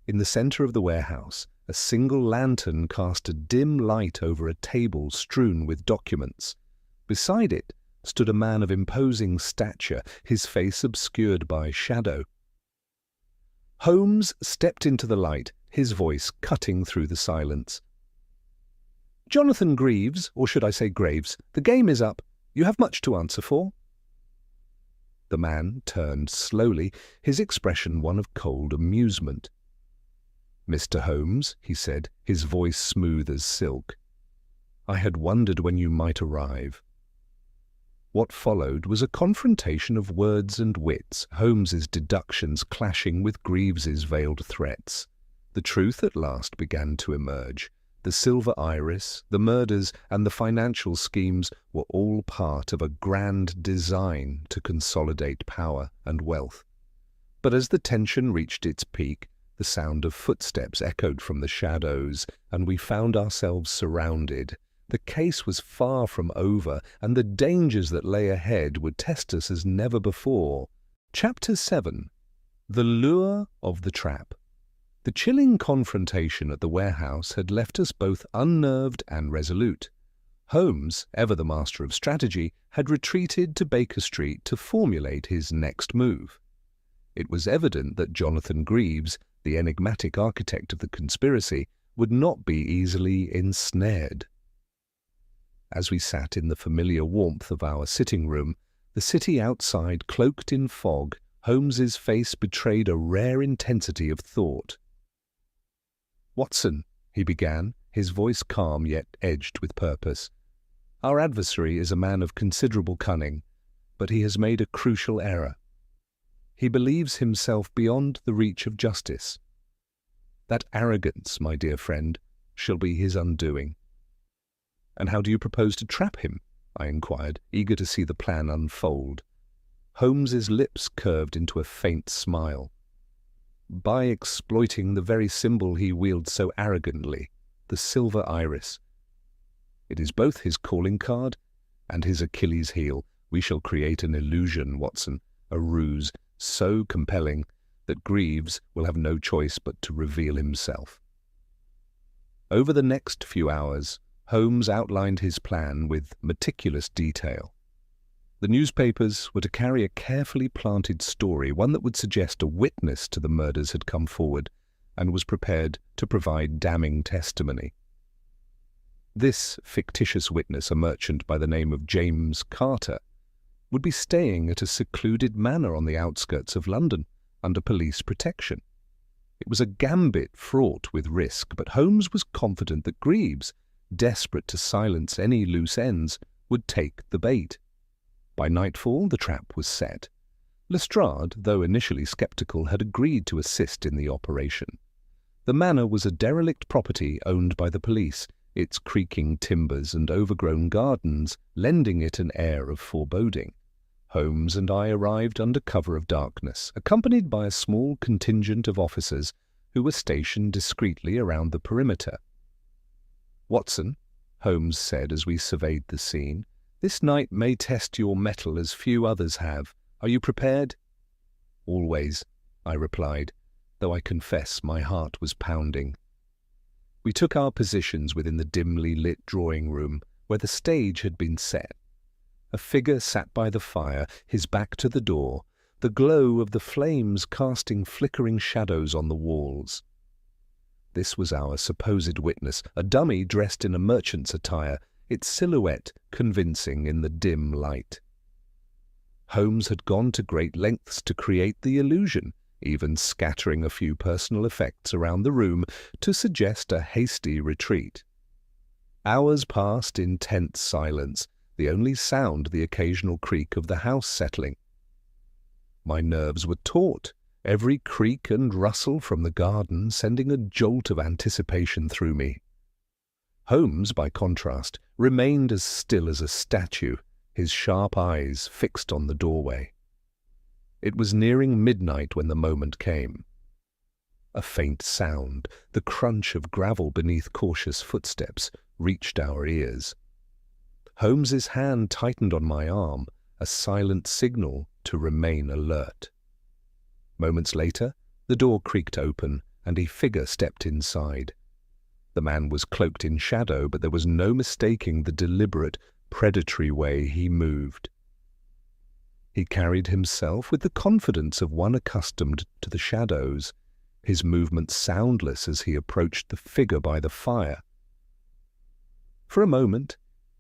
Speaker 1: In the center of the warehouse, a single lantern cast a dim light over a table strewn with documents. Beside it stood a man of imposing stature, his face obscured by shadow. Holmes stepped into the light, his voice cutting through the silence. "Jonathan Greaves, or should I say Graves, the game is up. You have much to answer for." The man turned slowly, his expression one of cold amusement. "Mr. Holmes," he said, his voice smooth as silk, "I had wondered when you might arrive." What followed was a confrontation of words and wits, Holmes's deductions clashing with Greaves's veiled threats. The truth at last began to emerge. The Silver Iris, the murders, and the financial schemes were all part of a grand design to consolidate power and wealth. But as the tension reached its peak, the sound of footsteps echoed from the shadows, and we found ourselves surrounded. The case was far from over, and the dangers that lay ahead would test us as never before. Chapter 7. The Lure of the Trap. The chilling confrontation at the warehouse had left us both unnerved and resolute. Holmes, ever the master of strategy, had retreated to Baker Street to formulate his next move. It was evident that Jonathan Greaves, the enigmatic architect of the conspiracy, would not be easily ensnared. As we sat in the familiar warmth of our sitting room, the city outside cloaked in fog, Holmes's face betrayed a rare intensity of thought. "Watson," he began, his voice calm yet edged with purpose. "Our adversary is a man of considerable cunning, but he has made a crucial error. He believes himself beyond the reach of justice. That arrogance, my dear friend, shall be his undoing." "And how do you propose to trap him?" I inquired, eager to see the plan unfold. Holmes's lips curved into a faint smile. "By exploiting the very symbol he wields so arrogantly, the silver iris. It is both his calling card and his Achilles heel. We shall create an illusion, Watson, a ruse so compelling that Greaves will have no choice but to reveal himself." Over the next few hours, Holmes outlined his plan with meticulous detail. The newspapers were to carry a carefully planted story, one that would suggest a witness to the murders had come forward and was prepared to provide damning testimony. This fictitious witness, a merchant by the name of James Carter, would be staying at a secluded manor on the outskirts of London under police protection. It was a gambit fraught with risk, but Holmes was confident that Greaves, desperate to silence any loose ends, would take the bait. By nightfall, the trap was set. Lestrade, though initially sceptical, had agreed to assist in the operation. The manor was a derelict property owned by the police, its creaking timbers and overgrown gardens lending it an air of foreboding. Holmes and I arrived under cover of darkness, accompanied by a small contingent of officers who were stationed discreetly around the perimeter. "Watson," Holmes said as we surveyed the scene, "this night may test your mettle as few others have. Are you prepared?" "Always," I replied, though I confess my heart was pounding. We took our positions within the dimly lit drawing-room, where the stage had been set. A figure sat by the fire, his back to the door, the glow of the flames casting flickering shadows on the walls. This was our supposed witness, a dummy dressed in a merchant's attire, its silhouette convincing in the dim light. Holmes had gone to great lengths to create the illusion, even scattering a few personal effects around the room to suggest a hasty retreat. Hours passed in tense silence, the only sound the occasional creak of the house settling. My nerves were taut, every creak and rustle from the garden sending a jolt of anticipation through me. Holmes, by contrast, remained as still as a statue, his sharp eyes fixed on the doorway. It was nearing midnight when the moment came. A faint sound, the crunch of gravel beneath cautious footsteps, reached our ears. Holmes's hand tightened on my arm, a silent signal to remain alert. Moments later, the door creaked open and a figure stepped inside. The man was cloaked in shadow, but there was no mistaking the deliberate, predatory way he moved. He carried himself with the confidence of one accustomed to the shadows, his movements soundless as he approached the figure by the fire. For a moment,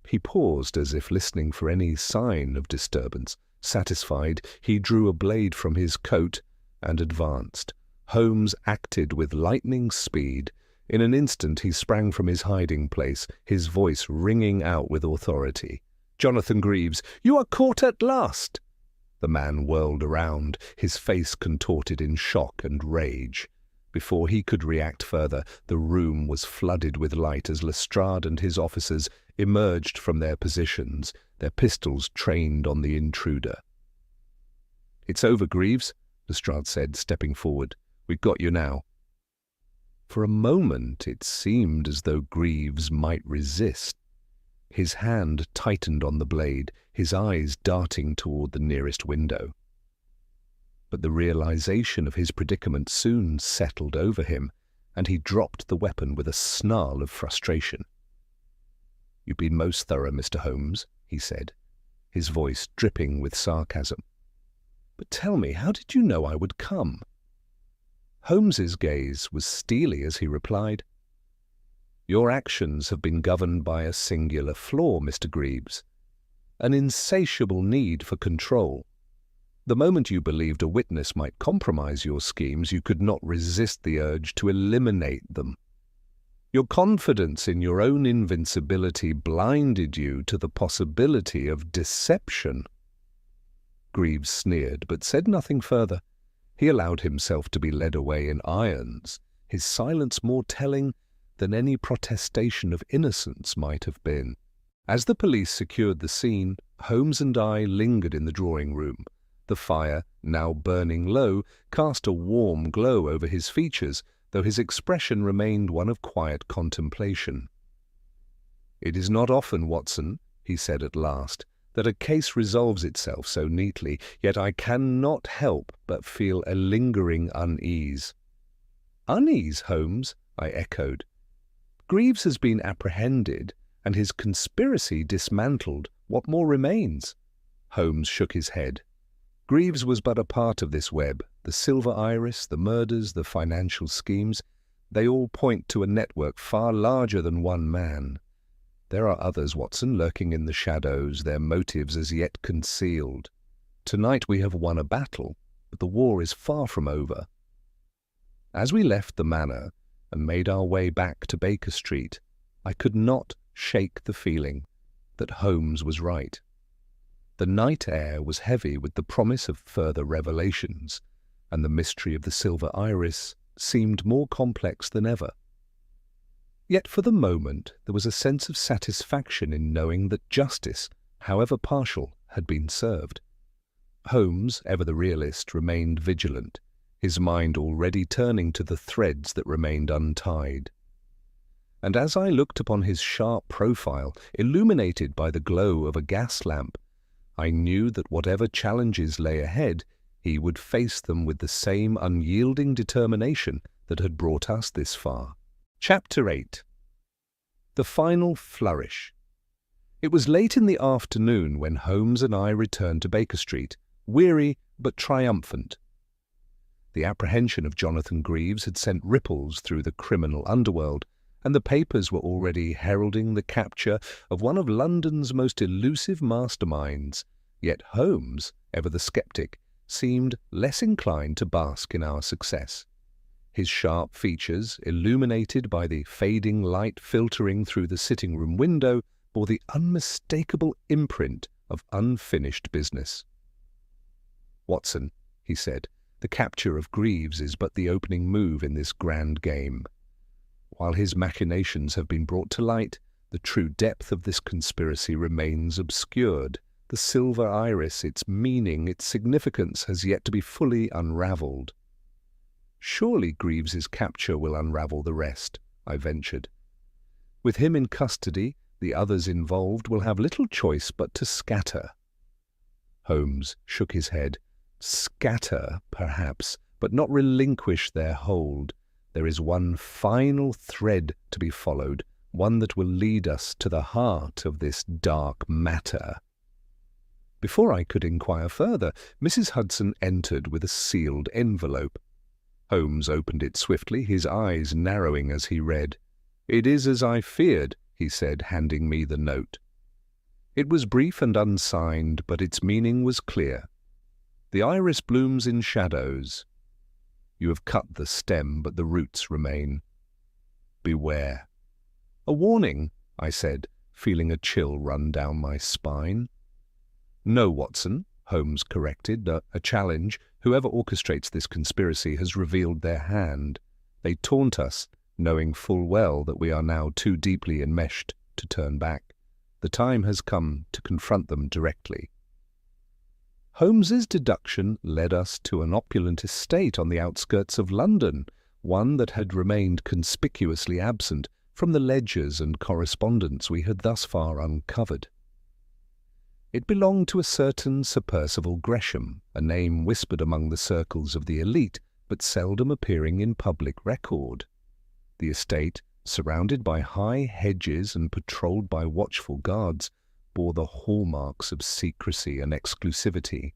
Speaker 1: he paused as if listening for any sign of disturbance. Satisfied, he drew a blade from his coat and advanced. Holmes acted with lightning speed. In an instant he sprang from his hiding place, his voice ringing out with authority. "Jonathan Greaves, you are caught at last!" The man whirled around, his face contorted in shock and rage. Before he could react further, the room was flooded with light as Lestrade and his officers emerged from their positions, their pistols trained on the intruder. "It's over, Greaves," Lestrade said, stepping forward. "We've got you now." For a moment it seemed as though Greaves might resist. His hand tightened on the blade, his eyes darting toward the nearest window. But the realization of his predicament soon settled over him, and he dropped the weapon with a snarl of frustration. "You've been most thorough, Mr. Holmes," he said, his voice dripping with sarcasm. "But tell me, how did you know I would come?" Holmes's gaze was steely as he replied, "Your actions have been governed by a singular flaw, Mr. Greaves, an insatiable need for control. The moment you believed a witness might compromise your schemes, you could not resist the urge to eliminate them. Your confidence in your own invincibility blinded you to the possibility of deception." Greaves sneered, but said nothing further. He allowed himself to be led away in irons, his silence more telling than any protestation of innocence might have been. As the police secured the scene, Holmes and I lingered in the drawing-room. The fire, now burning low, cast a warm glow over his features, though his expression remained one of quiet contemplation. "It is not often, Watson," he said at last, "that a case resolves itself so neatly, yet I cannot help but feel a lingering unease." "Unease, Holmes?" I echoed. "Greaves has been apprehended, and his conspiracy dismantled. What more remains?" Holmes shook his head. "Greaves was but a part of this web. The silver iris, the murders, the financial schemes, they all point to a network far larger than one man. There are others, Watson, lurking in the shadows, their motives as yet concealed. Tonight we have won a battle, but the war is far from over." As we left the manor and made our way back to Baker Street, I could not shake the feeling that Holmes was right. The night air was heavy with the promise of further revelations, and the mystery of the silver iris seemed more complex than ever. Yet for the moment there was a sense of satisfaction in knowing that justice, however partial, had been served. Holmes, ever the realist, remained vigilant, his mind already turning to the threads that remained untied. And as I looked upon his sharp profile, illuminated by the glow of a gas lamp, I knew that whatever challenges lay ahead, he would face them with the same unyielding determination that had brought us this far. Chapter 8. The Final Flourish. It was late in the afternoon when Holmes and I returned to Baker Street, weary but triumphant. The apprehension of Jonathan Greaves had sent ripples through the criminal underworld, and the papers were already heralding the capture of one of London's most elusive masterminds. Yet Holmes, ever the sceptic, seemed less inclined to bask in our success. His sharp features, illuminated by the fading light filtering through the sitting-room window, bore the unmistakable imprint of unfinished business. "Watson," he said, "the capture of Greaves is but the opening move in this grand game. While his machinations have been brought to light, the true depth of this conspiracy remains obscured. The silver iris, its meaning, its significance, has yet to be fully unravelled." "Surely Greaves's capture will unravel the rest," I ventured. "With him in custody, the others involved will have little choice but to scatter." Holmes shook his head. "Scatter, perhaps, but not relinquish their hold. There is one final thread to be followed, one that will lead us to the heart of this dark matter." Before I could inquire further, Mrs. Hudson entered with a sealed envelope. Holmes opened it swiftly, his eyes narrowing as he read. "It is as I feared," he said, handing me the note. It was brief and unsigned, but its meaning was clear. "The iris blooms in shadows. You have cut the stem, but the roots remain. Beware." "A warning," I said, feeling a chill run down my spine. "No, Watson," Holmes corrected, a challenge. "Whoever orchestrates this conspiracy has revealed their hand. They taunt us, knowing full well that we are now too deeply enmeshed to turn back. The time has come to confront them directly." Holmes's deduction led us to an opulent estate on the outskirts of London, one that had remained conspicuously absent from the ledgers and correspondence we had thus far uncovered. It belonged to a certain Sir Percival Gresham, a name whispered among the circles of the elite, but seldom appearing in public record. The estate, surrounded by high hedges and patrolled by watchful guards, bore the hallmarks of secrecy and exclusivity.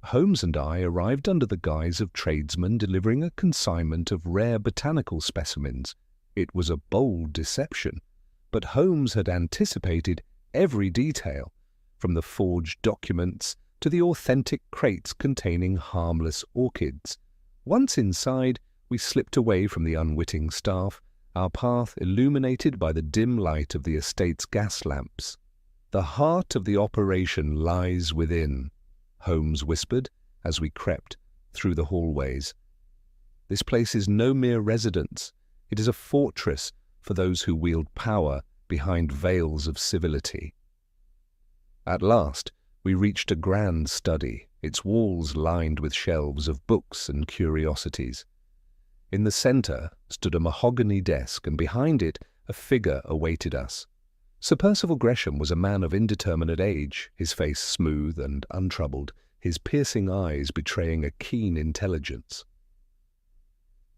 Speaker 1: Holmes and I arrived under the guise of tradesmen delivering a consignment of rare botanical specimens. It was a bold deception, but Holmes had anticipated every detail, from the forged documents to the authentic crates containing harmless orchids. Once inside, we slipped away from the unwitting staff our path illuminated by the dim light of the estate's gas lamps. "The heart of the operation lies within," Holmes whispered as we crept through the hallways. "This place is no mere residence. It is a fortress for those who wield power behind veils of civility." At last, we reached a grand study, its walls lined with shelves of books and curiosities. In the center stood a mahogany desk, and behind it a figure awaited us. Sir Percival Gresham was a man of indeterminate age, his face smooth and untroubled, his piercing eyes betraying a keen intelligence.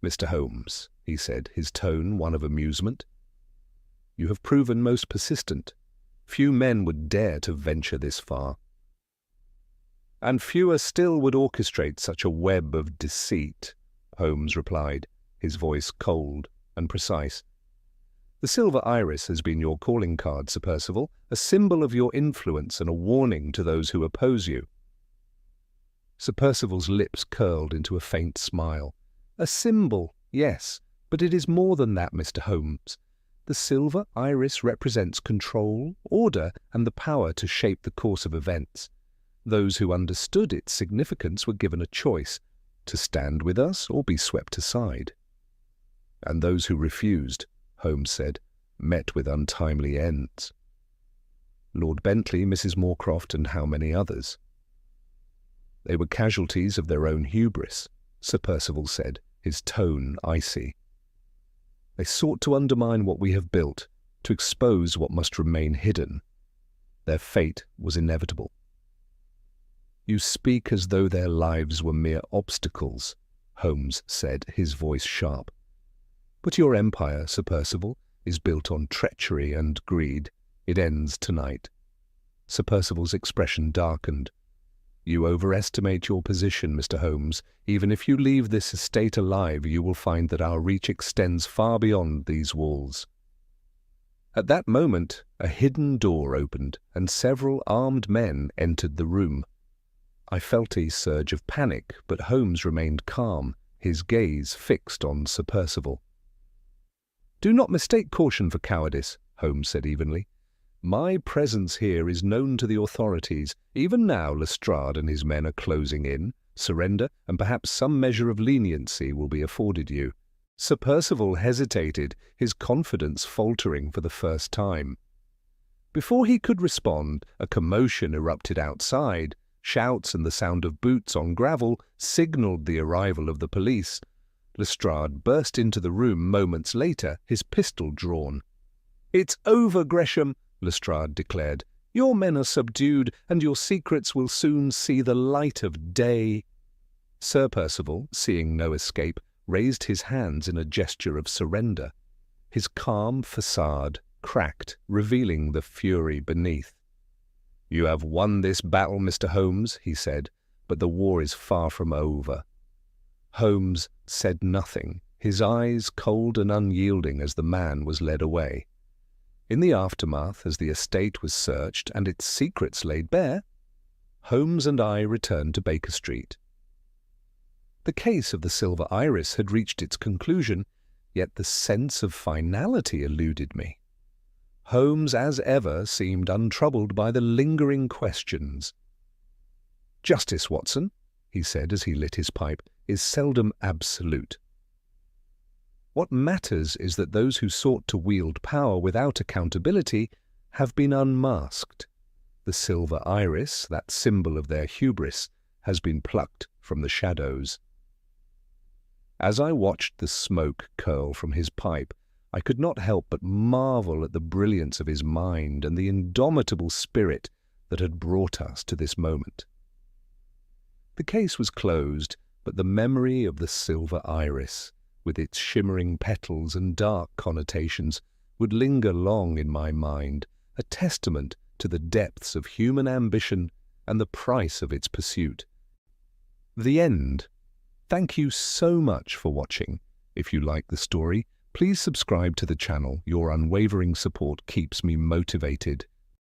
Speaker 1: "Mr. Holmes," he said, his tone one of amusement, "you have proven most persistent. Few men would dare to venture this far. And fewer still would orchestrate such a web of deceit," Holmes replied, his voice cold and precise. "The silver iris has been your calling card, Sir Percival, a symbol of your influence and a warning to those who oppose you." Sir Percival's lips curled into a faint smile. "A symbol, yes, but it is more than that, Mr. Holmes. The silver iris represents control, order, and the power to shape the course of events. Those who understood its significance were given a choice, to stand with us or be swept aside. And those who refused, Holmes said, met with untimely ends. Lord Bentley, Mrs. Moorcroft, and how many others? They were casualties of their own hubris, Sir Percival said, his tone icy. They sought to undermine what we have built, to expose what must remain hidden. Their fate was inevitable. You speak as though their lives were mere obstacles, Holmes said, his voice sharp. But your empire, Sir Percival, is built on treachery and greed. It ends tonight. Sir Percival's expression darkened. You overestimate your position, Mr. Holmes. Even if you leave this estate alive, you will find that our reach extends far beyond these walls. At that moment, a hidden door opened, and several armed men entered the room. I felt a surge of panic, but Holmes remained calm, his gaze fixed on Sir Percival. Do not mistake caution for cowardice, Holmes said evenly. My presence here is known to the authorities. Even now Lestrade and his men are closing in. Surrender, and perhaps some measure of leniency will be afforded you. Sir Percival hesitated, his confidence faltering for the first time. Before he could respond, a commotion erupted outside. Shouts and the sound of boots on gravel signalled the arrival of the police. Lestrade burst into the room moments later, his pistol drawn. It's over, Gresham, Lestrade declared. Your men are subdued, and your secrets will soon see the light of day. Sir Percival, seeing no escape, raised his hands in a gesture of surrender. His calm facade cracked, revealing the fury beneath. You have won this battle, Mr. Holmes, he said, but the war is far from over. Holmes said nothing, his eyes cold and unyielding as the man was led away. In the aftermath, as the estate was searched and its secrets laid bare, Holmes and I returned to Baker Street. The case of the silver iris had reached its conclusion, yet the sense of finality eluded me. Holmes, as ever, seemed untroubled by the lingering questions. Justice, Watson, he said as he lit his pipe, is seldom absolute. What matters is that those who sought to wield power without accountability have been unmasked. The silver iris, that symbol of their hubris, has been plucked from the shadows. As I watched the smoke curl from his pipe, I could not help but marvel at the brilliance of his mind and the indomitable spirit that had brought us to this moment. The case was closed, but the memory of the silver iris, with its shimmering petals and dark connotations, would linger long in my mind, a testament to the depths of human ambition and the price of its pursuit. The end. Thank you so much for watching. If you like the story, please subscribe to the channel. Your unwavering support keeps me motivated